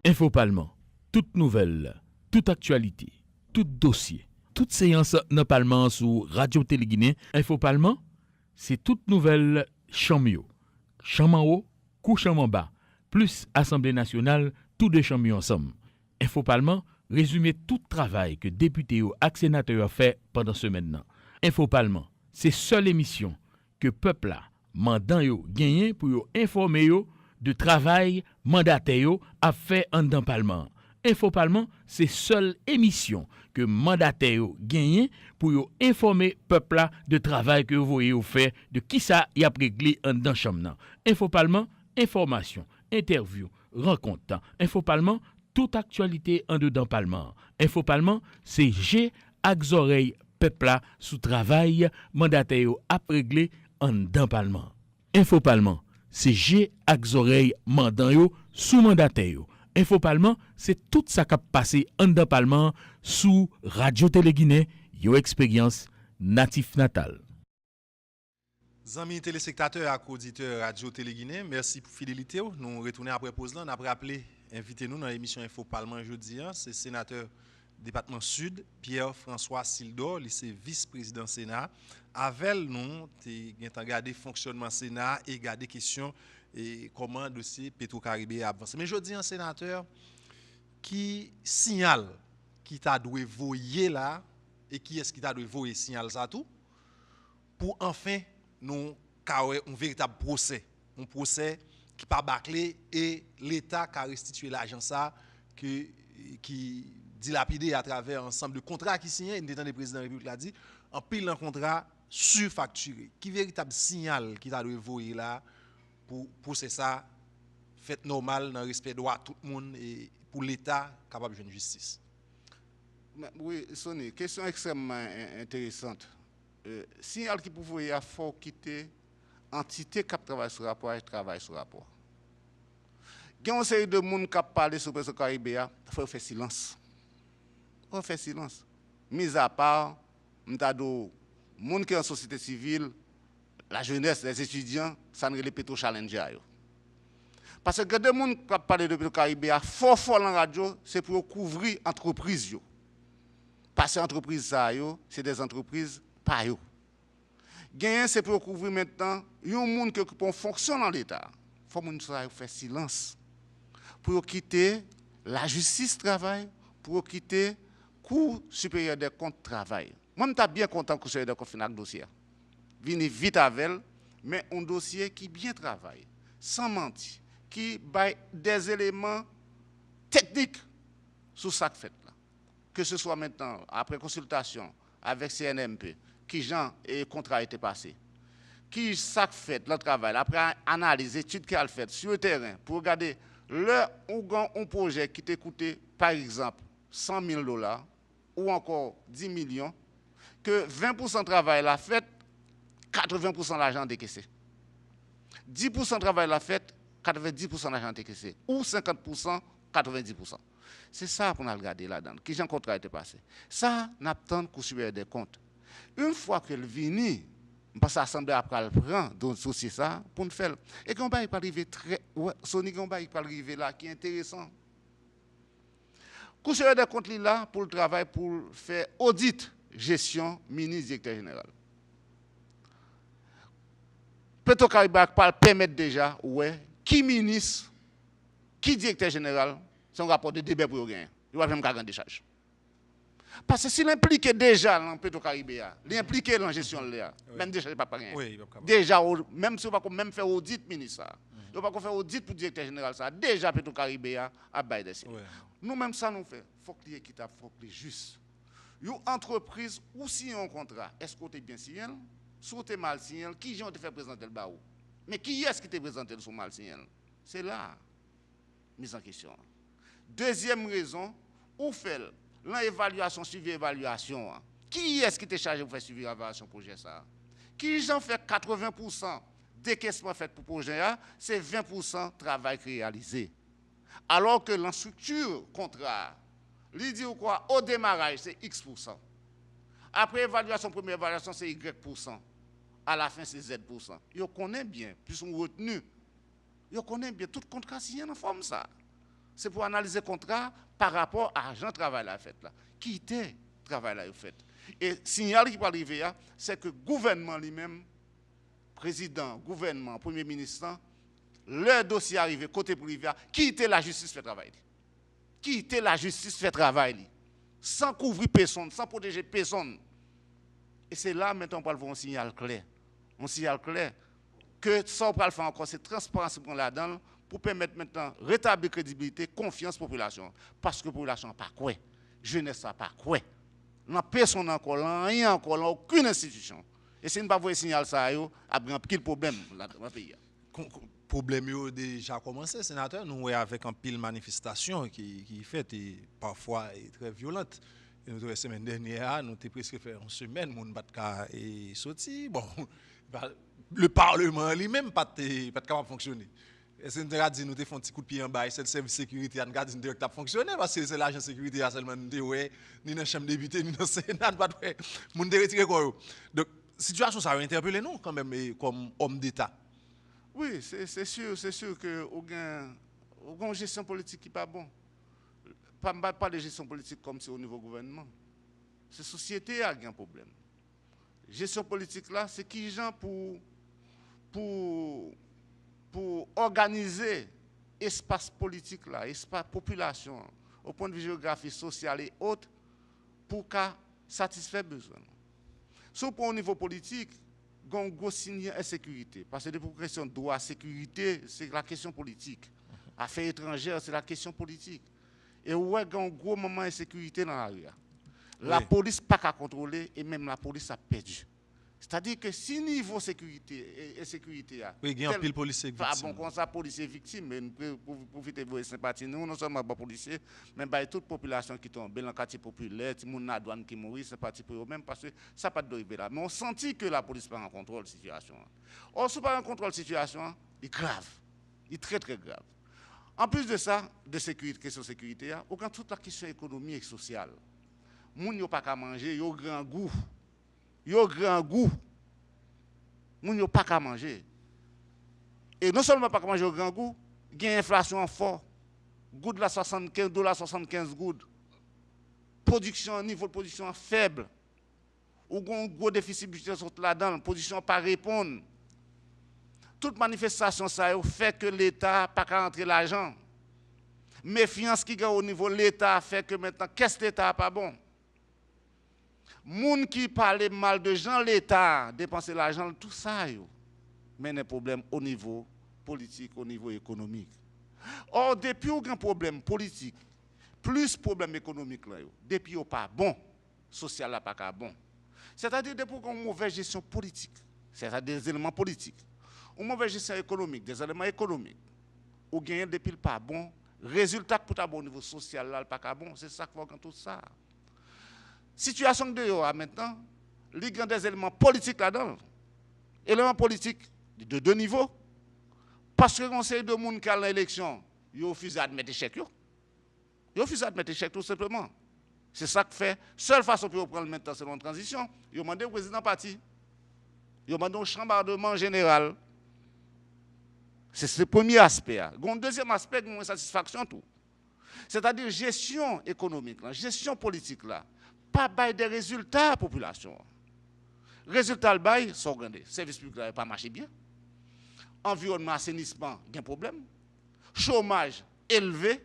Speaker 1: Info Parlement. Toute nouvelle, toute actualité, tout dossier, toute séance dans Parlement sur Radio Téléguinée. Info Parlement, c'est toute nouvelle chamio. Champ en haut, couchant en bas, plus Assemblée nationale, tous deux champions ensemble. Info Parlement, résumé tout travail que députés et sénateurs ont fait pendant ce maintenant. Info Parlement, c'est seule émission que peuple a mandant yo gagné pour yo informer yo de travail mandataire yo a fait en dans Parlement. Info Parlement, c'est seule émission que mandataire yo gagné pour yo informer peuple là de travail que vous voyez au fait de qui ça y a réglé en dans chambre. Info Parlement, information, interview, rencontre. Info Parlement, toute actualité en dedans Parlement. Info Parlement, c'est G ak oreilles peuple là sous travail mandataire yo a réglé en dedans Parlement. Info Parlement, c'est G ak oreilles mandan yo sous mandataire yo. Info Parlement, c'est tout ça qui a passé en dedans Parlement sous Radio Téléguinée, yo expérience natif natal.
Speaker 2: Amis téléspectateurs et auditeurs Radio Téléguinée, merci pour fidélité. Nous retournons après pause là, on a appelé invité nous dans l'émission Info Parlement aujourd'hui, c'est sénateur département Sud Pierre-François Sildor, c'est vice-président Sénat. Avec nous, tu as regardé fonctionnement Sénat et regardé questions et comment le dossier Petro-Caribé avance. Mais je dis un sénateur qui signale qui t'a dû voyer là et qui est-ce qui t'a dû voyer signal ça tout pour enfin nous avons un véritable procès, un procès qui pas bâclé et l'État qui a restitué l'argent ça qui dilapidé à travers un ensemble de contrats qui signent, une détente des présidents de la République l'a dit, en pile un contrat surfacturé. Qui véritable signal qui t'a dû voyer là pour procès ça fait normal dans le respect droit tout le monde et pour l'État capable de jouer une justice.
Speaker 3: Oui, Sonny, question extrêmement intéressante. Signal qui pouvait y faut quitter entité qui travaille sur rapport et travaille sur rapport. Il y a une série de monde qui parlé sur le Caribéen, il faut faire silence. Il faut faire silence. Mis à part, les gens qui sont en société civile, la jeunesse, les étudiants, ça ne répète pas challenge. Parce que des gens qui parlent de Caribéen, fort dans la radio, c'est pour couvrir l'entreprise. Parce que les entreprises, c'est des entreprises pas yo. Gagner c'est pour couvrir maintenant un monde qui fonctionne dans l'état. Faut moun ça faire silence. Pour quitter la justice travail, pour quitter Cour supérieure des comptes travail. Moi m'ta bien content que supérieur des comptes final dossier. Vini vite avec elle, mais un dossier qui bien travaille, sans mentir, qui baille des éléments techniques sur ça fait là. Que ce soit maintenant après consultation avec CNMP, qui Jean et contrat a été passé, qui ça fait le travail, après analyse, étude qu'elle a fait sur le terrain, pour regarder un projet qui t'a coûté, par exemple, $100,000 ou encore 10 millions, que 20% de travail l'a fait, 80% de l'argent décaissé. 10% de travail l'a fait, 90% de l'argent décaissé. Ou 50%, 90%. C'est ça qu'on a regardé là-dedans. Qui Jean contrat a été passé. Ça, n'attend qu'au supérieur des comptes. Une fois qu'elle vient, parce que l'Assemblée après elle prend dans ce dossier ça pour nous faire. Et qu'on va arriver très Sonic on va arriver là qui est intéressant. Coucheur des comptes là pour le travail pour faire audit gestion ministre directeur général. Petro-Caribé permettre déjà qui ministre qui directeur général son rapport de débat pour gagner. Il va même gagner des charges. Parce que s'il implique déjà dans Petro-Caribé, il implique dans la gestion de l'air, même déjà, il ne va pas rien. Déjà, même si on va même faire audit ministre, on va faire audit pour le directeur général, ça, déjà Petro-Caribé a baillé des signes. Nous-mêmes, ça nous fait. Il faut qu'il y ait équitable, il faut qu'il y ait juste. Une entreprise ou si un contrat, est-ce qu'on est bien signé, soit tu es mal signé, qui j'ai fait présenter le barreau? Mais qui est-ce qui t'a présenté le mal signé? C'est là, mise en question. Deuxième raison, où fait l'évaluation, suivi évaluation. Qui est-ce qui est chargé pour faire suivi l'évaluation pour projet ça? Qui j'en fait 80% décaissement fait pour projet, c'est 20% travail réalisé. Alors que la structure contrat, il dit quoi? Au démarrage, c'est X%. Après évaluation, première évaluation, c'est Y%. À la fin, c'est Z%. Ils connaissent bien, plus on retenu. Ils connaissent bien tout contrat signé en forme ça. C'est pour analyser le contrat par rapport à l'argent de travail la fait là. quitter le travail là fait. Et signal qui va arriver, c'est que le gouvernement lui-même, président, gouvernement, premier ministre, leur dossier arrivé, côté privé, quitter la justice fait travail. Quitter la justice fait travail. Sans couvrir personne, sans protéger personne. Et c'est là maintenant qu'on va voir un signal clair. Un signal clair que ça on va le faire encore, c'est transparence pour là-dedans pour permettre maintenant rétablir crédibilité, confiance population. Parce que la population n'a pas quoi. Jeunesse n'a pas quoi. Non, personne encore là, rien encore là, aucune institution. Et si nous ne pas voir signal ça, il y a un pile problème dans le pays.
Speaker 2: Problème a déjà commencé, sénateur. Nous avec un pile manifestation qui fait et parfois très violente. Et nous la semaine dernière, nous avons presque fait une semaine, mon batka est sorti. Bon, le Parlement lui-même pas capable de fonctionner. Est-ce que nous avons dit nous avons fait un petit coup de pied en bas, c'est le service de sécurité, nous avons dit que ça fonctionner parce que c'est l'agent de sécurité seulement nous ouais, ni dans la chambre député, ni dans le Sénat, pas de nous retirer quoi. Donc situation ça a interpellé nous quand même comme homme d'État.
Speaker 3: Oui, c'est sûr que on a une gestion politique qui n'est pas bon. Pas de gestion politique comme c'est au niveau gouvernement. C'est la société qui a un problème. Gestion politique là, c'est qui gens pour organiser l'espace politique là, espace population, au point de vue géographique, social et autres, pour satisfaire besoin. Sauf pour au niveau politique, il y a un gros signe d'insécurité. Parce que pour la question de droit, sécurité, c'est la question politique. Affaires étrangères, c'est la question politique. Et ouais, il y a un gros moment d'insécurité dans la rue. La police n'a pas qu'à contrôler et même la police a perdu. C'est-à-dire que si niveau sécurité et sécurité
Speaker 2: oui, il y a un pile policier victime.
Speaker 3: Ah bon, quand ça policier victime, mais pour profiter de vos sympathies, nous non seulement pas policiers, mais bah, toute population qui tombe dans le quartier populaire, tout le monde dans la douane qui mourit, c'est parti pour eux-mêmes parce que ça pas de arriver là. Mais on sentit que la police pas en contrôle de la situation. Or, si pas en contrôle de la situation, il est grave. Il est très très grave. En plus de ça, de sécurité, question de sécurité, aucun toute la question économique et sociale. Les gens n'ont pas qu'à manger, ils ont grand goût. Ils ont grand goût. Les gens n'ont pas qu'à manger. Et non seulement pas qu'à manger au grand goût, il y a une inflation forte. Goutte la $75 gouttes. Production, niveau de production faible. Ou un gros déficit budgétaire là-dedans, production pas répondre. Toute manifestation ça fait que l'État n'a pas qu'à rentrer l'argent. Méfiance qui gagne au niveau de l'État fait que maintenant, qu'est-ce que l'État n'a pas bon? Moun qui parle mal de gens, l'État dépenser l'argent, tout ça, mais des problèmes au niveau politique, au niveau économique. Or, depuis qu'il y a un problème politique, plus problème économique, là, depuis qu'il n'y a pas bon, social n'a pas bon. C'est-à-dire depuis qu'il y a une mauvaise gestion politique, c'est-à-dire des éléments politiques, une mauvaise gestion économique, des éléments économiques, ou gagner depuis le pas bon, résultat pour ta bon au niveau social, là, le pas bon, c'est ça qu'il faut tout ça. Situation de maintenant, il y a des éléments politiques là-dedans. Éléments politiques de deux niveaux. Parce que le conseil de monde qui a l'élection, ils refusent d'admettre l'échec. Ils refusent d'admettre l'échec tout simplement. C'est ça que fait. Seule façon pour prendre maintenant selon la transition, ils ont demandé au président parti. Ils ont demandé un chambardement général. C'est le premier aspect. Il y a un deuxième aspect qui a une satisfaction tout. C'est-à-dire gestion économique, gestion politique là. Pas bail des résultats à la population. Résultat, le bail, sont grands. Service public n'a pas marché bien. Environnement, assainissement, il y a un problème. Chômage élevé.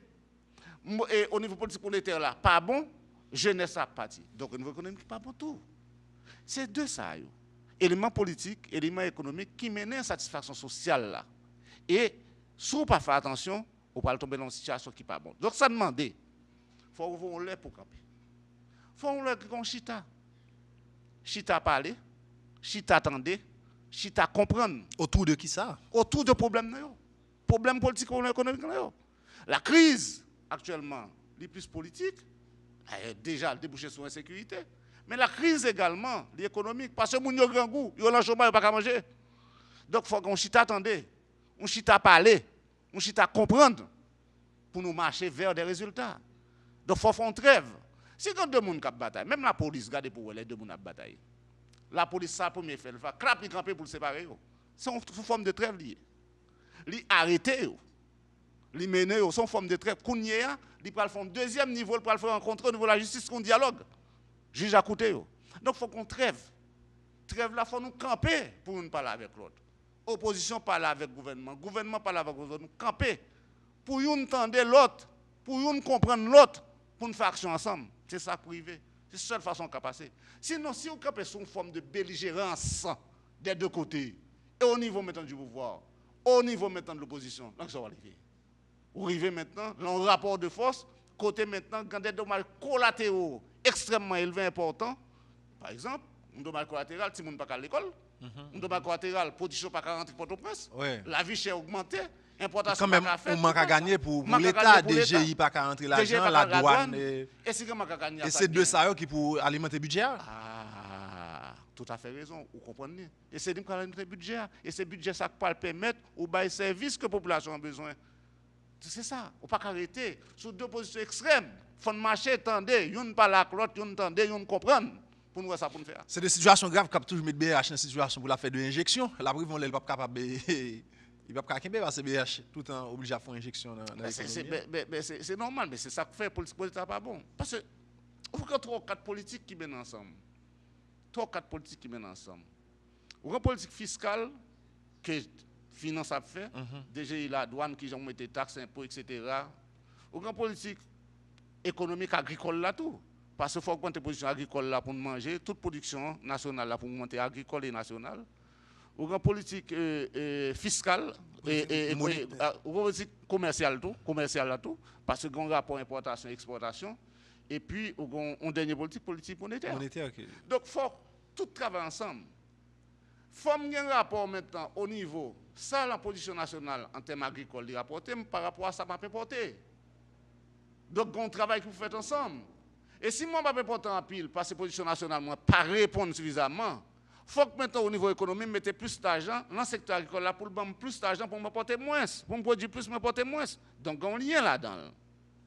Speaker 3: Et au niveau politique monétaire, là, pas bon. Jeunesse a parti. Donc, au niveau économique, pas bon tout. C'est deux ça. Éléments politiques, éléments économiques qui mènent à une satisfaction sociale là. Et si on ne pas faire attention, on va tomber dans une situation qui n'est pas bonne. Donc, ça demande, il faut ouvrir l'air pour camper. Il faut qu'on chita. Chita parler, chita attendre, chita comprendre.
Speaker 2: Autour de qui ça?
Speaker 3: Autour de problèmes. Problèmes politiques, problèmes économiques. La crise, actuellement, les plus politiques, déjà débouché sur l'insécurité. Mais la crise également, l'économique, parce que les gens ont grand goût, ils ont le chômage, ils n'ont pas manger. Donc, il faut qu'on chita attendre, on chita parler, on chita comprendre pour nous marcher vers des résultats. Donc, il faut faire une trêve. Si il y a deux personnes qui bataillent, même la police, regardez pour les deux personnes qui bataillent. La police, ça, pour me faire, elle va crap, il camper pour le séparer. C'est une forme de trêve liée. Li arrêter. Li mené yo son forme de trêve. Kounya, li pral font deuxième niveau, il pral faire rencontrer au niveau de la justice qu'on dialogue. Juge à côté yo. Donc faut qu'on trêve. Trêve là faut nous camper pour nous parler avec l'autre. Opposition parle avec gouvernement, gouvernement parle avec l'autre, nous camper pour nous entendre l'autre, pour nous comprendre l'autre, pour nous faire action ensemble. C'est ça privé. C'est la seule façon de passer. Sinon, si vous campez sur une forme de belligérance des deux côtés, et au niveau maintenant du pouvoir, au niveau maintenant de l'opposition, là, ça va arriver. Vous arrivez maintenant, dans le rapport de force, côté maintenant, quand des dommages collatéraux extrêmement élevés, importants, par exemple, un dommage collatéral, si on ne pas à l'école, un dommage collatéral, production pas 40 Port-au-Prince, la vie chère augmentée, importation
Speaker 2: quand même,
Speaker 3: pas faire.
Speaker 2: on manque à gagner pour l'État, DGI pas qu'à rentrer l'argent, la douane. Et c'est de ça qui pour alimenter le budget.
Speaker 3: Ah, tout à fait raison, vous comprenez. Et c'est de alimenter le budget. Et ce budget, ça peut permettre ou bailler service que la population a besoin. C'est ça, on ne peut pas arrêter. Sur deux positions extrêmes, il faut marcher, attendre, une par la l'autre, une attendre, une comprendre. Pour nous, ça pour nous faire.
Speaker 2: C'est des situations graves qui toujours mettre BH dans une situation pour la faire de l'injection. La preuve, on n'est pas capable. Il va pas capable parce que BH tout le temps obligé à faire une injection dans l'économie.
Speaker 3: C'est normal, mais c'est ça que fait politique pas bon. Parce que il faut que 3 ou 4 politiques qui mènent ensemble. 3 ou 4 politiques qui mènent ensemble. Ou une politique fiscale que finance a fait, DGI la douane qui ont mis des taxes, impôts, etc. Ou une politique économique agricole là tout. Parce qu'il faut augmenter la production agricole là pour manger, toute production nationale là pour augmenter agricole et nationale. Ou une politique fiscale et politique commerciale là tout, parce que un rapport importation exportation et puis on dernier politique monétaire.
Speaker 2: Okay.
Speaker 3: Donc il faut tout travailler ensemble. Il faut un rapport maintenant au niveau ça la position nationale en termes agricoles rapporter par rapport à ça m'a porter. Donc on travaille que vous faites ensemble. Et si moi, je ne peux pas en pile, parce que la position nationale ne pas répondre suffisamment, il faut que maintenant, au niveau économique, mettez plus d'argent dans le secteur agricole là, pour me plus d'argent pour me porter moins, pour me produire plus, me porter moins. Donc, il y a un lien là-dedans.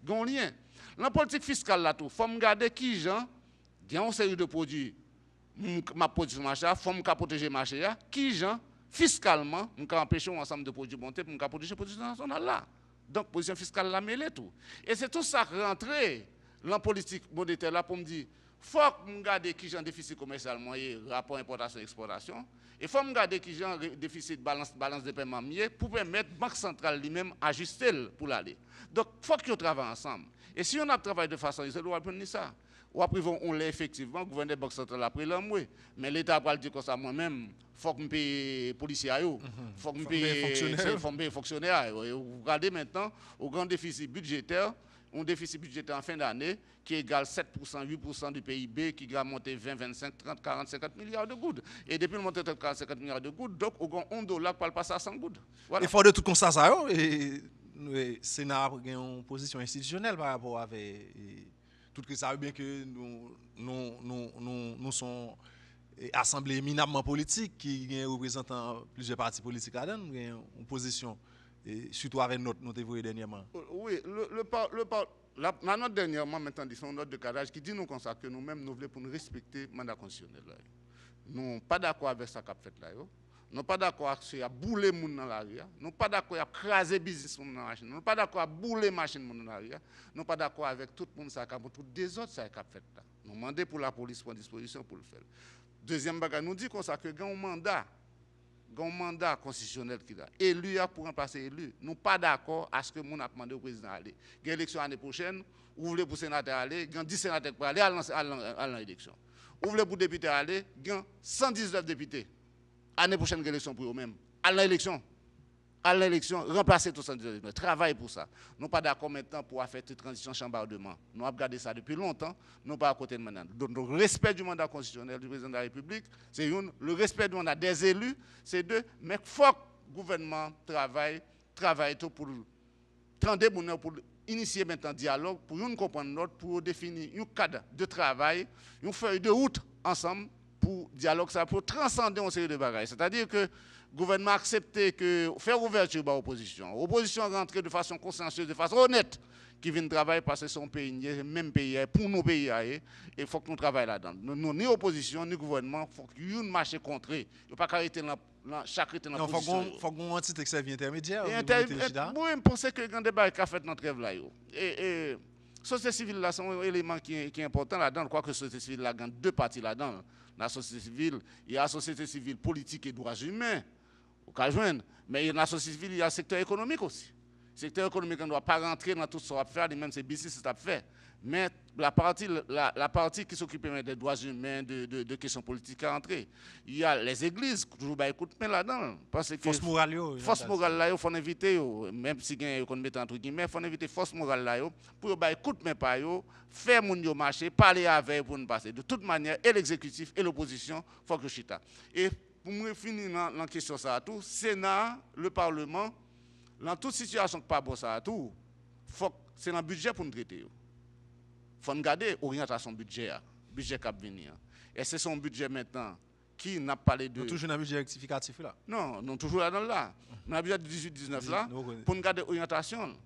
Speaker 3: Il y a un lien. Dans la politique fiscale là, il faut me garder qui, gens, il y a une série de produits, ma production marché, il faut me protéger le marché, qui, gens, fiscalement, je peux empêcher un ensemble de produits monter pour me protéger la position nationale là. Donc, la position fiscale là, mêlée tout. Et c'est tout ça qui rentre dans la politique monétaire là pour me dire, il faut que je garde qui j'ai un déficit commercial moyen, rapport importation-exportation, et il faut que je garde qui j'ai un déficit balance de paiement mieux pour permettre la Banque centrale lui-même ajuster pour l'aller. Donc, il faut qu'on travaille ensemble. Et si on a travaillé de façon, il doit prendre ça. Ou après, on l'est effectivement, le gouvernement de la Banque centrale après l'homme, mais l'État va dire comme ça moi-même, il faut que je paye les policiers, il faut que je paye les fonctionnaires. Vous regardez maintenant, au grand déficit budgétaire, un déficit budgétaire en fin d'année qui égale 7%, 8% du PIB, qui va monter 20, 25, 30, 40, 50 milliards de gouttes. Et depuis le monter 30, 40, 50 milliards de gouttes, donc, au grand $1 qui va passer à 100 gouttes.
Speaker 2: Voilà. Il faut de tout constat ça, et le Sénat a une position institutionnelle par rapport avec tout que ça veut bien que nous sommes assemblée éminemment politique qui représentant plusieurs partis politiques là-dedans, une position. Et surtout avec notre évolué dernièrement.
Speaker 3: Oui, la note dernièrement, maintenant, c'est une note de cadre qui dit nous comme ça que nous-mêmes, nous voulons pour nous respecter le mandat constitutionnel. Nous ne sommes pas d'accord avec ça qu'a fait là. Nous ne sommes pas d'accord avec ça, bouler les gens dans la rue. Nous ne sommes pas d'accord avec craser le business dans la machine. Nous ne sommes pas d'accord avec bouler les machines dans la rue. Nous ne sommes pas d'accord avec tout le monde qui a fait, tout des autres qui a fait là. Nous demandons pour la police prendre disposition pour le faire. Deuxième bagage, nous dit comme ça que un mandat constitutionnel qui a élu pour remplacer élu. Nous ne sommes pas d'accord à ce que nous avons demandé au président d'aller. Il y a l'élection l'année prochaine, vous voulez pour sénateur aller, il y a 10 sénateurs pour aller à l'élection. Vous voulez pour député aller, il y a 119 députés. L'année prochaine, il y a l'élection pour eux-mêmes. À l'élection, remplacer tous 119 députés. Travaille pour ça. Nous ne sommes pas d'accord maintenant pour faire cette transition chambardement. Nous avons gardé ça depuis longtemps, nous ne sommes pas à côté de maintenant. Donc, le respect du mandat constitutionnel du président de la République, c'est une. Le respect du mandat des élus, c'est deux. Mais il faut que le gouvernement travaille tout pour initier maintenant un dialogue, pour nous comprendre l'autre, pour définir un cadre de travail, une feuille de route ensemble pour dialogue, ça pour transcender une série de bagages. C'est-à-dire que le gouvernement a accepté que faire ouverture à l'opposition. L'opposition rentre de façon consensueuse, de façon honnête, qui viennent travailler parce que c'est un pays, même pays, pour nos pays, et il faut que nous travaillions là-dedans. Nous, ni opposition, ni gouvernement, il faut que nous marchions contre eux. Il ne faut pas arrêter chaque été dans la position.
Speaker 2: Il faut qu'on ait un petit service intermédiaire.
Speaker 3: Oui, je pense que le débat qui a fait notre rêve là. Et société civile là, c'est un élément qui est important là-dedans. Je crois que la société civile là, il y a deux parties là-dedans. La société civile, il y a la société civile politique et droits humains. Mais dans la société civile, il y a le secteur économique aussi. Le secteur économique, on ne doit pas rentrer dans tout ce qu'on va faire, même ces business qu'on fait. Mais la partie qui s'occupe des droits humains, de questions politiques à entrer. Il y a les églises, toujours écoute là-dedans.
Speaker 2: Force morale,
Speaker 3: là, il faut inviter, même si on met entre guillemets, il faut inviter force morale là, pour écouter mais pas faire mon yo marcher, parler avec pour nous passer. De toute manière, et l'exécutif et l'opposition, il faut que je chita. Et pour me finir dans la question ça tout, Sénat, le Parlement, dans toute situation que pas bon ça tout, c'est dans le budget pour nous traiter. Il faut regarder l'orientation budget qui va venir. Et c'est son budget maintenant qui n'a pas parlé de...
Speaker 2: Nous toujours dans le budget rectificatif là?
Speaker 3: Non, nous toujours là. Dans le budget de 18-19 là, pour regarder l'orientation,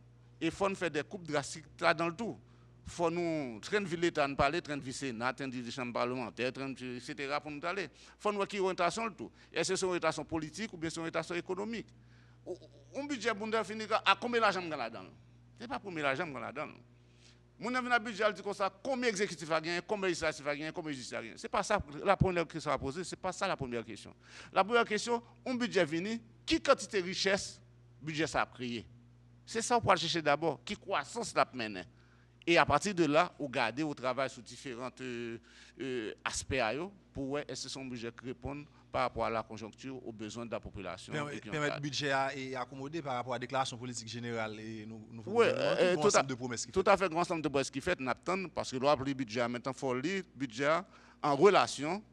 Speaker 3: il faut faire des coupes drastiques là dans le tout. Il faut nous traîner l'État, nous parler, traîner le Sénat, traîner la Chambre parlementaire, etc. pour nous aller. Il faut nous voir qui orientation le tout. Est-ce que c'est une orientation politique ou bien c'est une orientation économique? Un budget pour nous finir à combien d'argent là-dedans? Ce n'est pas combien d'argent là-dedans. Mon avis dans le budget, dit comme ça, combien exécutif a gagné, combien législatif a gagné, combien justice a gagné. Ce n'est pas ça la première question à poser, ce n'est pas ça la première question. La première question, un budget venu, qui quantité de richesse le budget ça a créé? C'est ça qu'on va chercher d'abord, qui croissance l'a mené. Et à partir de là, on garde au travail sur différents aspects pour voir est-ce que son budget répond par rapport à la conjoncture, aux besoins de la population.
Speaker 2: Permettre le budget à accommoder par rapport à la déclaration politique générale et nous
Speaker 3: oui,
Speaker 2: tout ensemble de promesses.
Speaker 3: Tout à fait, grand ensemble de promesses qui fait, n'attend parce que le budget maintenant, il faut lire le budget en relation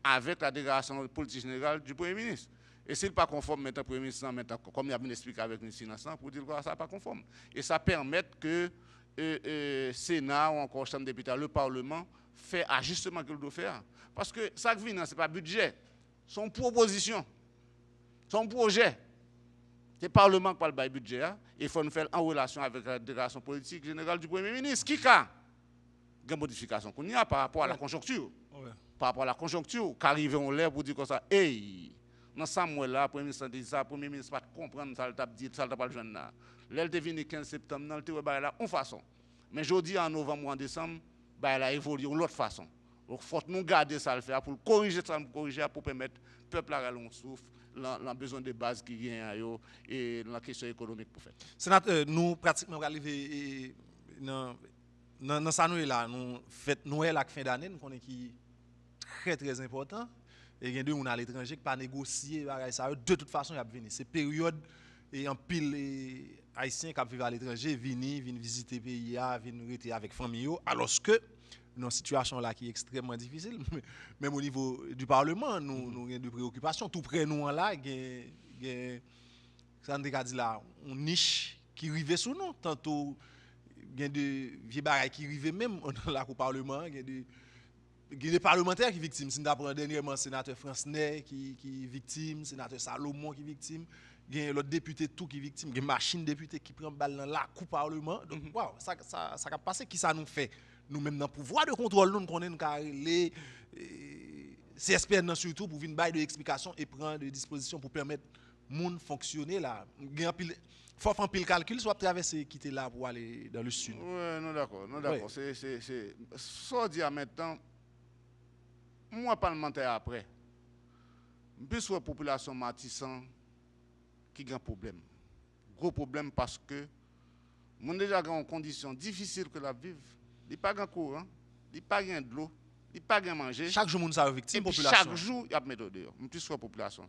Speaker 3: avec la déclaration politique générale du Premier ministre. Et s'il n'est pas conforme maintenant, le Premier ministre, maintenant, comme il a bien expliqué avec le ministre, pour dire que ça n'est pas conforme. Et ça permet que le Sénat ou encore la Chambre des députés, le Parlement, fait ajustement qu'il doit faire. Parce que ça qui vient, ce n'est pas budget. Son proposition, son projet, c'est le Parlement qui parle du budget, il faut nous faire en relation avec la déclaration politique générale du Premier ministre. Qui a une modification qu'on y a par rapport à la conjoncture? Par rapport à la conjoncture, qu'arrive en l'air pour dire comme ça, hey, dans ce mois-là, le Premier ministre dit ça, le Premier ministre ne va pas comprendre ça, il t'a dit, ça, il t'a pas le jeune là. L'aile est venu le 15 septembre, il t'a là en façon. Mais jeudi, en novembre ou en décembre, il a évolué de l'autre façon. Donc, il faut nous garder ça, le faire pour corriger ça, pour permettre au peuple à rallonger souffle, le besoin de base qui vient et la question économique pour faire.
Speaker 2: Sénateur, nous pratiquement arrivés dans ça nous là, nous fête Noël à fin d'année, nous connaissons qui très très important. Et il y a deux gens à l'étranger qui pas négocier ça de toute façon il y a venir. C'est période et en pile haïtiens qui vivent à l'étranger viennent visiter le pays, viennent rester avec famille alors que une situation là qui est extrêmement difficile, même au niveau du Parlement, nous avons des préoccupations. Tout près nous là, ça dit là, une niche qui arrive sous nous. Tantôt, il y a des vieux bagailles qui arrivent même au Parlement. Il y a des parlementaires qui sont victimes. Si nous apprenons dernièrement le sénateur Francenay qui est victime, le sénateur Salomon qui est victime, il y a l'autre député tout qui est victime, il y a une machine député qui prend balle dans la coupe Parlement. Donc, wow, ça a passé. Qui ça nous fait? Nous-mêmes, dans le pouvoir de contrôle, nous connaissons les CSPN surtout pour venir de l'explication et prendre des dispositions pour permettre monde de fonctionner là. Il faut faire un pile calcul, soit traverser, quitter là pour aller dans le sud.
Speaker 3: Oui, non d'accord. Ouais. C'est ça dit maintenant, moi parlementaire après, plus la population matissant qui a un problème. Gros problème parce que nous déjà dans une condition difficile que la vivre. Il n'y a pas de courant, il n'y a pas de l'eau, il n'y a pas de manger.
Speaker 2: Chaque jour, nous avons victime population.
Speaker 3: Chaque jour, il y a des méthodes. Plus sur la population.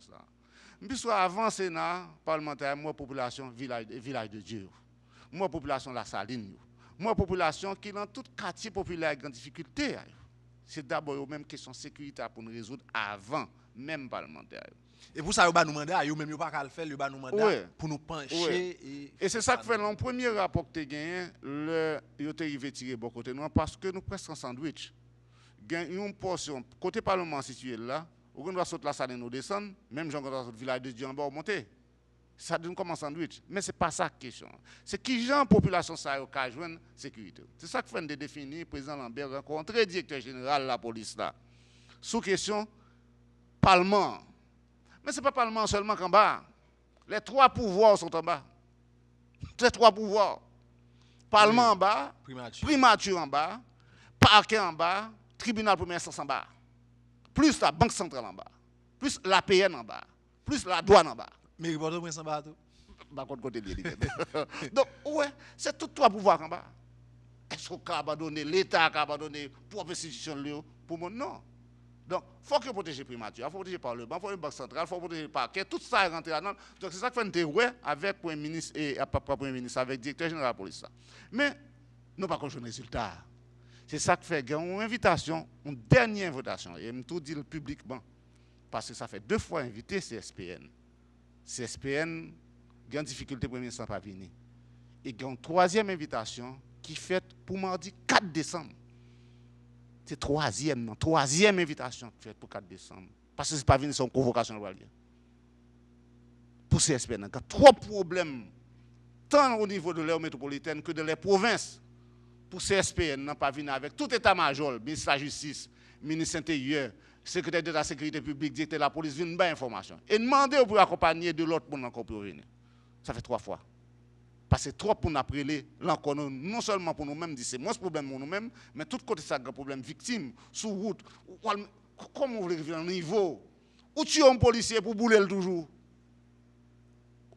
Speaker 3: Plus sur avant Sénat, parlementaire, moi, population, village de Dieu. Moi, population, la Saline. Moi, population qui, dans tout quartier populaire, a une difficulté. C'est d'abord une même question de sécurité pour nous résoudre avant, même parlementaire.
Speaker 2: Et pour ça, il y a nous mandat, il y a même pas qu'à le faire, il y a nous mandat pour nous pencher.
Speaker 3: Et c'est ça que fait le premier rapport que tu as gagné, il a arrivé tirer bon côté nous parce que nous presque en sandwich. Gagne une portion côté parlement situé là, on doit sauter la salle et nous descendre, même gens dans le village de Dieu en bas monter. Ça donne comme un sandwich. Mais ce n'est pas ça la question. C'est qui gens population ça a joindre sécurité. C'est ça que fait de définir le président Lambert rencontrer le directeur général de la police là. Sous question Parlement. Mais ce n'est pas Parlement seulement qu'en bas. Les trois pouvoirs sont en bas. Les trois pouvoirs. Parlement en bas, primature en bas, parquet en bas, tribunal première instance en bas. Plus la banque centrale en bas. Plus l'APN en bas. Plus la douane en bas.
Speaker 2: Mais il Port-au-Prince en bas tout.
Speaker 3: Par contre, côté lié. Donc, ouais, c'est tout trois pouvoirs en bas. Est-ce qu'on a abandonné l'État, a abandonné propre institution pour moi? Non. Donc, il faut que protéger primature, il faut protéger le Parlement, il faut protéger la Banque centrale, il faut protéger le parquet, tout ça est rentré là-dedans. Donc, c'est ça que fait ouais avec le Premier ministre et pas Premier ministre, avec le directeur général de la police. Mais, nous n'avons pas connu le résultat. C'est ça que fait une invitation, une dernière invitation, et je tout dire publiquement, parce que ça fait 2 fois invité CSPN. CSPN a une difficulté pour le ministre pas venir. Et il y a une 3e invitation qui est faite pour mardi 4 décembre. C'est 3e invitation faite pour 4 décembre. Parce que ce n'est pas venu sur une convocation royale. Pour CSPN, il y a 3 problèmes, tant au niveau de l'aire métropolitaine que de les provinces. Pour CSPN, n'a pas venu avec tout état-major, ministre de la Justice, ministre de l'Intérieur, secrétaire de la Sécurité publique, directeur de la police, viennent bien information. Et demander pour accompagner de l'autre monde encore pour venir. Ça fait 3 fois. Parce que trop pour nous appeler, l'encore non seulement pour nous-mêmes, c'est moins ce problème pour nous-mêmes, mais tout côté ça, un problème victime, sous route. Comment vous voulez arriver à un niveau où tu es un policier pour bouler toujours?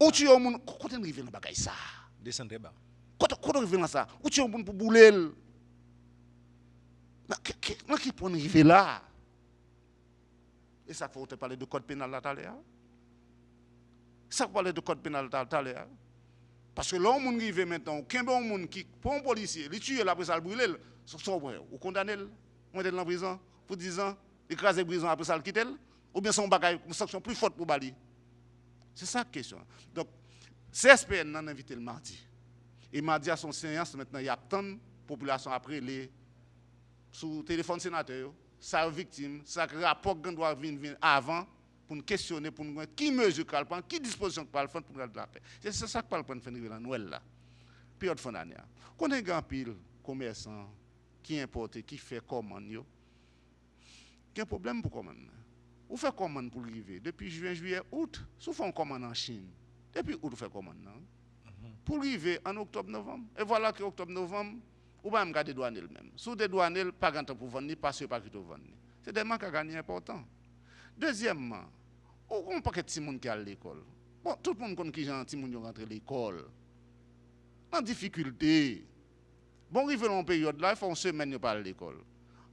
Speaker 3: Où tu es un monde. Quand on arrive dans le bagage ça?
Speaker 2: Descendre bas.
Speaker 3: Quand on arrive dans ça? Où tu es un monde pour bouler? Qui peut arriver là? Et ça faut te parler de code pénal là tout à l'heure. Ça faut parler de code pénal tout à l'heure. Parce que là, on arrive maintenant, qu'un bon monde qui, pour un policier, il tue après ça, le brûle, ou condamne, on est dans la prison pour 10 ans, écraser la prison après ça, le quitter, ou bien son bagage, une sanction plus forte pour Bali. C'est ça la question. Donc, CSPN a invité le mardi. Et mardi à son séance, maintenant, il y a tant de population après les sous téléphone sénateur, ça victime, ça rapport qu'on doit venir avant. Pour nous questionner, pour nous voir qui mesure qu'elle prend, qui disposition qu'elle prend pour garder la paix. C'est ça qu'elle prend pour faire la Noël là. Période fin d'année. Quand on a un grand pile commerçant qui importe, qui fait commande, il y a un problème pour commande. Vous faites commande pour arriver depuis juin, juillet, août. Vous faites une commande en Chine. Depuis août, vous faites commande. Pour arriver en octobre, novembre. Et voilà que octobre, novembre, vous ne pouvez pas garder douane même. Sous des douanes, pas de temps pour vendre, pas de pas de vendre. C'est des manques à gagner importants. Deuxièmement, on ne pas que tout le monde qui est à l'école. Bon, tout le monde connaît qui est gens rentré à l'école. En difficulté. Bon, arrivé dans une période là, il faut une semaine pas à l'école.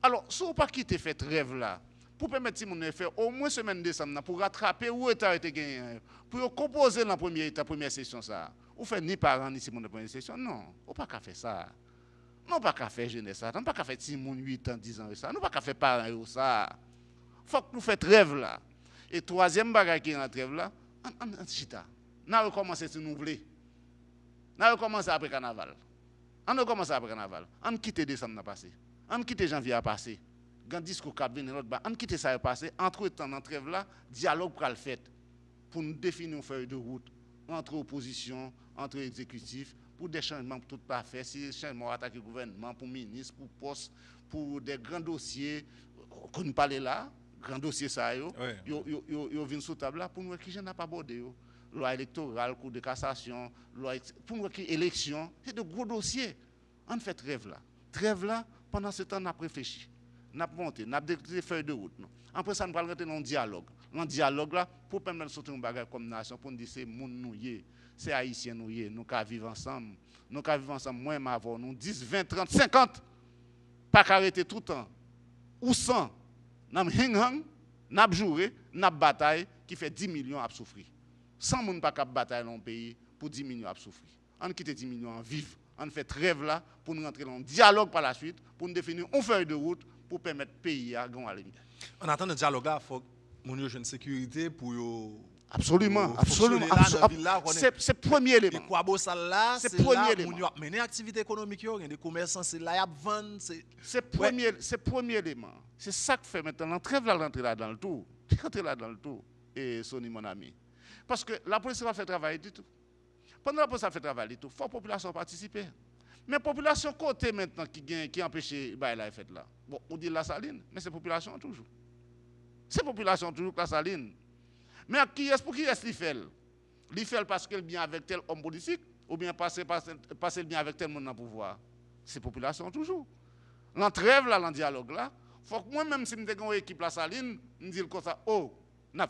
Speaker 3: Alors, si on ne pas quitter cette rêve là, pour permettre tout le monde de faire au moins une semaine de décembre, pour rattraper où l'État a été gagné, pour composer dans la première session ça. Ou faire ni parents ni Simon de première session. Non, on ne peut pas faire ça. Non, pas qu'à faire jeunesse ça. Non, pas qu'à faire Simon 8 ans, 10 ans ça. Non, pas qu'à faire parents ça. Il faut que nous fassions rêve là. Et 3e bagage qui est dans rêve là, on chita. On a recommencé si nous voulons. On a recommencé après carnaval. On a recommencé après carnaval. On quitte décembre à passer. On quitte janvier à passer. Quand discours cap vient l'autre bas, on quitte ça à passer. Entre temps dans rêve là, dialogue pour le fait pour nous définir une feuille de route entre opposition, entre exécutif pour des changements pour tout pas faire, si des changements attaquer le gouvernement pour ministre, pour poste, pour des grands dossiers qu'on nous parle là. Grand dossier ça yo vient sous table là pour nous qui j'en a pas abordé yo loi électorale, cour de cassation, loi pour nous qui élection, c'est de gros dossiers. On fait trêve là pendant ce temps on a réfléchi. On a monté, on a des feuilles de route non. Après ça on va rentrer dans un dialogue. Dans dialogue là pour permettre de sortir un bagage comme nation pour nous dire c'est monde nous c'est haïtien nous ca vivre ensemble. Nous ca vivre ensemble moins avant nous 10, 20, 30, 50 pas arrêter tout le temps. Ou 100 N'a hang, n'a joué, n'a bataille qui fait 10 millions à souffrir. 100 moun pas cap bataille dans le pays pour 10 millions à souffrir. On quitte 10 millions à vivre. On fait rêve là pour nous rentrer dans un dialogue par la suite pour nous définir une feuille de route pour permettre le pays à gagner.
Speaker 2: En attendant le dialogue là, il faut que nous ayons une sécurité pour
Speaker 3: absolument. C'est le premier élément.
Speaker 2: Et quoi beau ça là,
Speaker 3: c'est le premier élément.
Speaker 2: Nous avons mené activité économique, il y a des commerçants, c'est là, il y a vendre.
Speaker 3: C'est le premier élément. C'est ça que fait maintenant. L'entrée là dans le tout. Rentrez là dans le tout. Et Sony, mon ami. Parce que la police va faire travail du tout. Pendant la police va faire travail du tout, il faut que la population participe. Mais la population côté maintenant qui empêche la fête là. Bon, on dit la saline, mais c'est la population toujours. C'est la population toujours la saline. Mais pour qui est-ce qu'il fait? Il fait parce qu'il est bien avec tel homme politique ou bien parce qu'il est bien avec tel monde dans le pouvoir. C'est la population toujours. L'entrève là, le dialogue là, il faut que moi-même, si je suis une équipe la saline, je dis comme ça, oh, n'a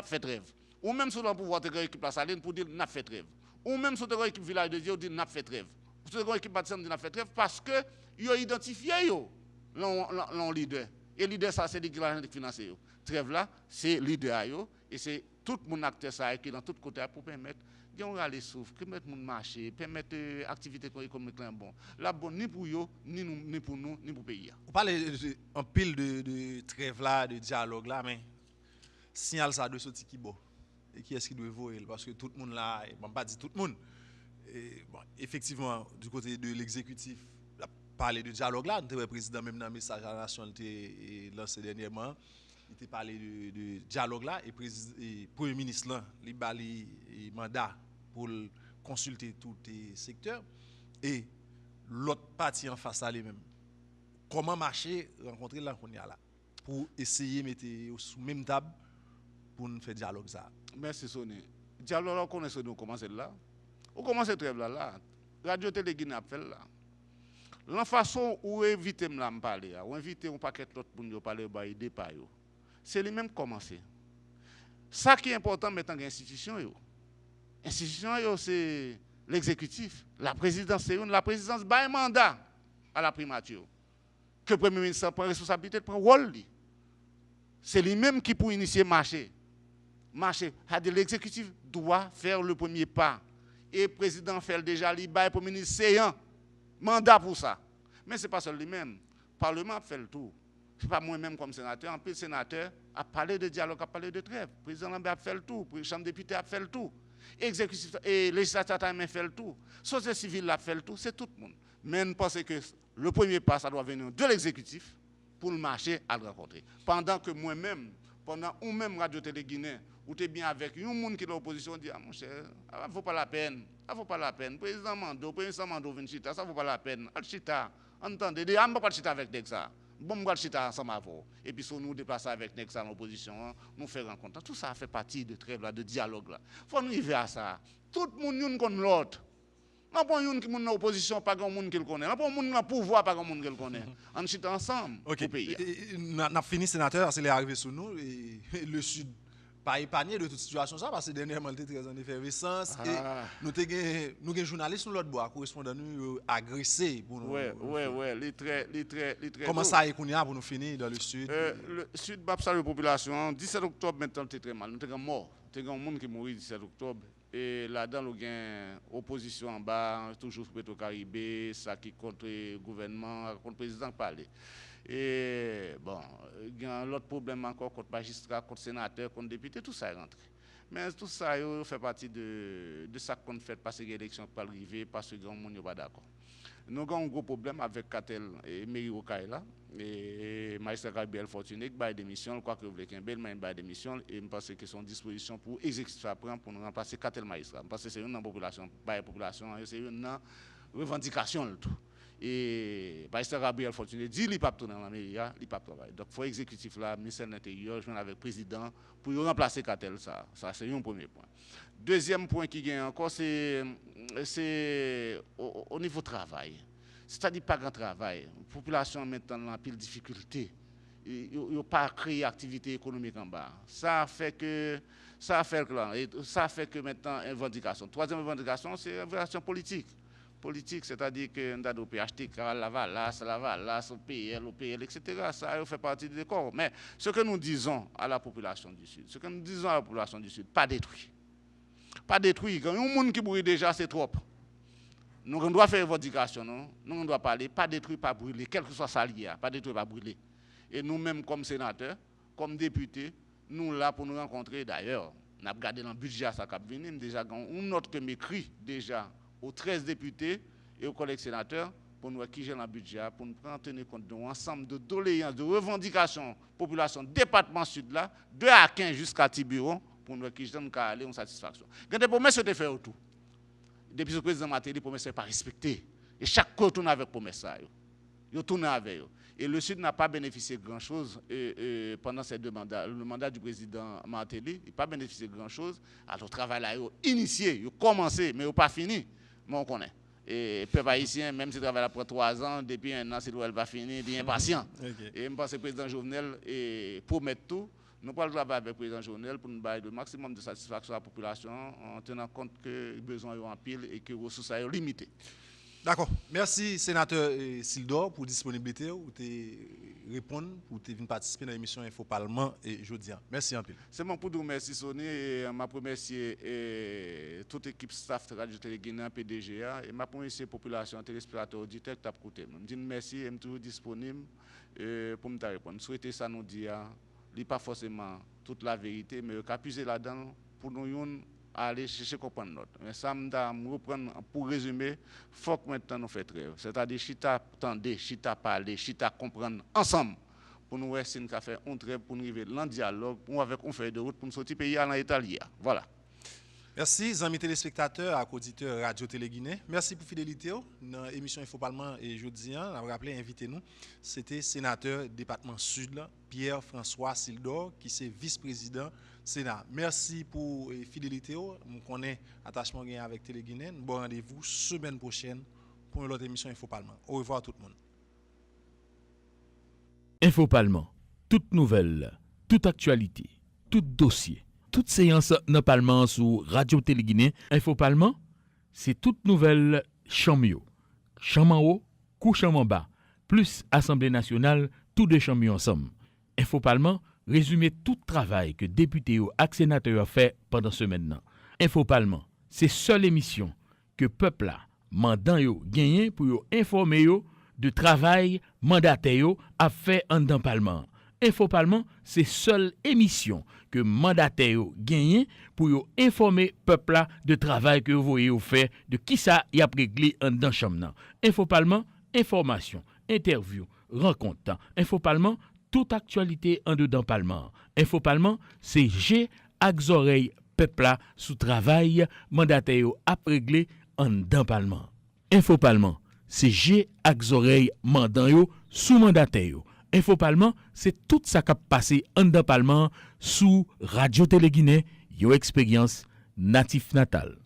Speaker 3: fait trêve. Ou même si on pouvoir te équipe la saline pour dire n'a fait trêve. Ou même si on équipe village de Dieu, on dit n'a fait trêve. Si on équipe bâtiment, on dit n'a fait trêve parce que ils ont identifié le leader. Et le leader, ça, c'est l'argent financier. Trêve là, c'est le leader. Et c'est tout mon acteur ça qui est dans tout côté pour permettre de aller souffle, permettre mon marché, permettre l'activité économique bon. Là, bon, ni pour eux, ni pour nous, ni pour le pays.
Speaker 2: On parle en pile de trêve là, de dialogue là, mais signal ça de sortir qui bon. Et qui est-ce qui doit voir? Parce que tout le monde là, bon, pas dit tout le monde. Et, bon, effectivement, du côté de l'exécutif, parler de dialogue là, le président même dans le message à la nation lancé dernièrement, il a parlé de dialogue là et le premier ministre là, il a le mandat pour consulter tous les secteurs et l'autre partie en face à lui-même. Comment marcher, rencontrer là qu'on y a là pour essayer de mettre sous même table pour nous faire dialogue ça.
Speaker 3: Merci Sonny. Dialogue là, connaissez nous comment c'est là. On commence à trêve là. Radio Télé Guinée a fait là. La façon où éviter me parler, ou inviter un paquet d'autres pour nous parler de départ, c'est lui-même commencer. Ça qui est important maintenant dans l'institution, l'institution c'est l'exécutif, la présidence c'est une, la présidence a un mandat à la primature. Que le Premier ministre prend responsabilité, prend rôle. C'est lui-même qui peut initier le marché. L'exécutif doit faire le premier pas. Et le président fait déjà, il bail pour le ministre, c'est un mandat pour ça. Mais ce n'est pas seul lui-même. Le Parlement fait le tout. Ce n'est pas moi-même comme sénateur. En plus, le sénateur a parlé de dialogue, a parlé de trêve. Le président Lambert a fait le tout. La Chambre des députés a fait le tout. Exécutif et législateur a fait le tout. Société civile a fait le tout. C'est tout le monde. Mais nous pensons que le premier pas, ça doit venir de l'exécutif pour le marché à le rencontrer. Pendant que moi-même, pendant ou même Radio Télé Guinée, ou tu es bien avec un monde qui est dans l'opposition, dit, ah mon cher, ça ne vaut pas la peine. Ça ne vaut pas la peine. Président Mando vient chita, ça ne vaut pas la peine. Al chita, entendez, je ne vais pas chita avec Nexa. Bon, je vais chita ensemble avec vous. Et puis, si nous déplaçons avec Nexa dans l'opposition, nous faisons rencontre. Tout ça fait partie de trêve, là, de dialogue. Il faut nous arriver à ça. Tout le monde connaît l'autre. Non pas un qui est dans l'opposition, pas un monde qui le connaît. Non pas un monde dans le pouvoir, pas un monde qui le connaît. On chita ensemble pour le pays.
Speaker 2: On a fini, sénateur, c'est arrivé sur nous. Et le Sud. Pas épargné de toute situation ça parce que dernièrement il était très en effervescence et nous avons journalistes sur l'autre bois correspondants nous agressés pour nous.
Speaker 3: Ouais, les très
Speaker 2: comment ça est pour nous finir dans le Sud?
Speaker 3: Le Sud va la population 17 octobre maintenant c'était très mal. Nous avons mort. Nous avons un monde qui est mort le 17 octobre et là-dedans nous avons opposition en bas toujours Petro Caribé, ça qui contre le gouvernement, contre le président parler. Et bon, il y a l'autre problème encore contre magistrat, contre sénateur, contre député, tout ça est rentré. Mais tout ça fait partie de ça qu'on fait passer l'élection pour arriver parce que le monde n'est pas d'accord. Nous avons un gros problème avec Catel et Mairie Okaïla et magistrat Gabriel Fortuné qui a démission, quoi que vous voulez qu'il y ait une démission et je pense que son disposition pour exécuter pour nous remplacer Catel magistrat. Parce que c'est une population, c'est une revendication le tout. Et Pasteur Gabriel Fortuné dit qu'il ne peut pas tourner dans la mairie, il ne peut pas travailler. Donc, il faut l'exécutif là, le ministère de l'Intérieur, je viens avec le président pour remplacer Catel. Ça c'est un premier point. Deuxième point qui vient encore, c'est au niveau travail. C'est-à-dire pas grand travail. La population maintenant a pile de difficultés. Il n'y a pas créé d'activité économique en bas. Ça fait que maintenant, une revendication. Troisième revendication, c'est une revendication politique. Politique, c'est-à-dire que nous avons PHTK, la Valas, l'OPL, etc. Ça fait partie du décor. Mais ce que nous disons à la population du Sud, pas détruit. Pas détruit. Quand il y a un monde qui brûle déjà, c'est trop. Nous devons faire une revendication, nous devons parler, pas détruire, pas brûler, quel que soit ça lié, pas détruire, pas brûler. Et nous-mêmes, comme sénateurs, comme députés, nous là pour nous rencontrer. D'ailleurs, nous avons regardé dans le budget, ça a venu, déjà, une note que m'écrit déjà aux 13 députés et aux collègues sénateurs pour nous qui gèrent le budget, pour nous prendre compte d'un ensemble de doléances, de revendications, population département sud là, de Akin jusqu'à Tiburon, pour nous qui j'en ka aller en satisfaction. Quand des promesses te fait tout. Depuis le président Matéli promesse pas respecté et chaque fois tourne avec promesse ça yo tourne avec eux. Et le Sud n'a pas bénéficié de grand-chose pendant ces 2 mandats. Le mandat du président Martelly, il n'a pas bénéficié de grand-chose. Alors, le travail là, il a initié, il a commencé, mais il n'a pas fini. Mais on connaît. Et le peuple haïtien, même si le travail après 3 ans, depuis 1 an, c'est où elle va finir, il est impatient. Okay. Et je pense que le président Jovenel promet tout. Nous allons travailler avec le président Jovenel pour nous donner le maximum de satisfaction à la population en tenant compte que les besoins sont en pile et que les ressources sont limitées.
Speaker 2: D'accord. Merci, sénateur Sildor, pour la disponibilité, pour te répondre, pour te venir participer dans l'émission Info Parlement et jeudi. Merci un peu.
Speaker 3: C'est mon pour vous remercier, Sonny, et je remercie toute l'équipe staff de Radio Téléguinée, PDGA, et je remercie la population, téléspectateurs, auditeurs qui t'a écouté. Je dis merci et je suis toujours disponible pour me répondre. Je souhaite ça nous dire, ce n'est pas forcément toute la vérité, mais qu'à puiser là-dedans pour nous aller chercher comprendre notre. Mais ça me reprendre pour résumer, il faut que maintenant nous fassions très. C'est-à-dire chita tendre, chita parler, chita comprendre ensemble pour nous voir si nous faire un trait pour nous arriver dans le dialogue, pour avec une feuille de route pour nous sortir pays à l'Italie. Voilà.
Speaker 2: Merci, amis téléspectateurs, auditeurs Radio Téléguinée. Merci pour fidélité. Dans l'émission Info Parlement et jeudi, on a rappelé, invitez-nous. C'était sénateur département Sud, Pierre-François Sildor, qui est vice-président Sénat. Merci pour la fidélité. Nous connaissons attachement avec Téléguinée. Bon rendez-vous semaine prochaine pour une autre émission Info Parlement. Au revoir tout le monde.
Speaker 1: Info Parlement, toute nouvelle, toute actualité, tout dossier. Toute séance dans Parlement sur Radio Téléguinée, Info Parlement, c'est toute nouvelle chamio. Champ en haut, couche en bas, plus Assemblée nationale, tous deux champions ensemble. Info Parlement, résumé tout travail que députés ou sénateurs ont fait pendant ce maintenant. Info Parlement, c'est seule émission que peuple a mandant yo gagné pour yo informer yo de travail mandataire a fait en dans Parlement. Info Parlement, c'est seule émission que mandataire gagné pour yo informer peuple de travail que vous voyez fait de qui ça y a réglé en dans chambre. Info Parlement, information, interview, rencontre. Info Parlement, toute actualité en dedans Parlement. Info Parlement, c'est G ak oreille peuple sous travail mandataire a réglé en dedans Parlement. Info Parlement, c'est G ak oreille mandan yo sous mandataire. Info Parlement, c'est tout ça qui a passé en dedans Parlement sous Radio Téléguinée, yo expérience natif natal.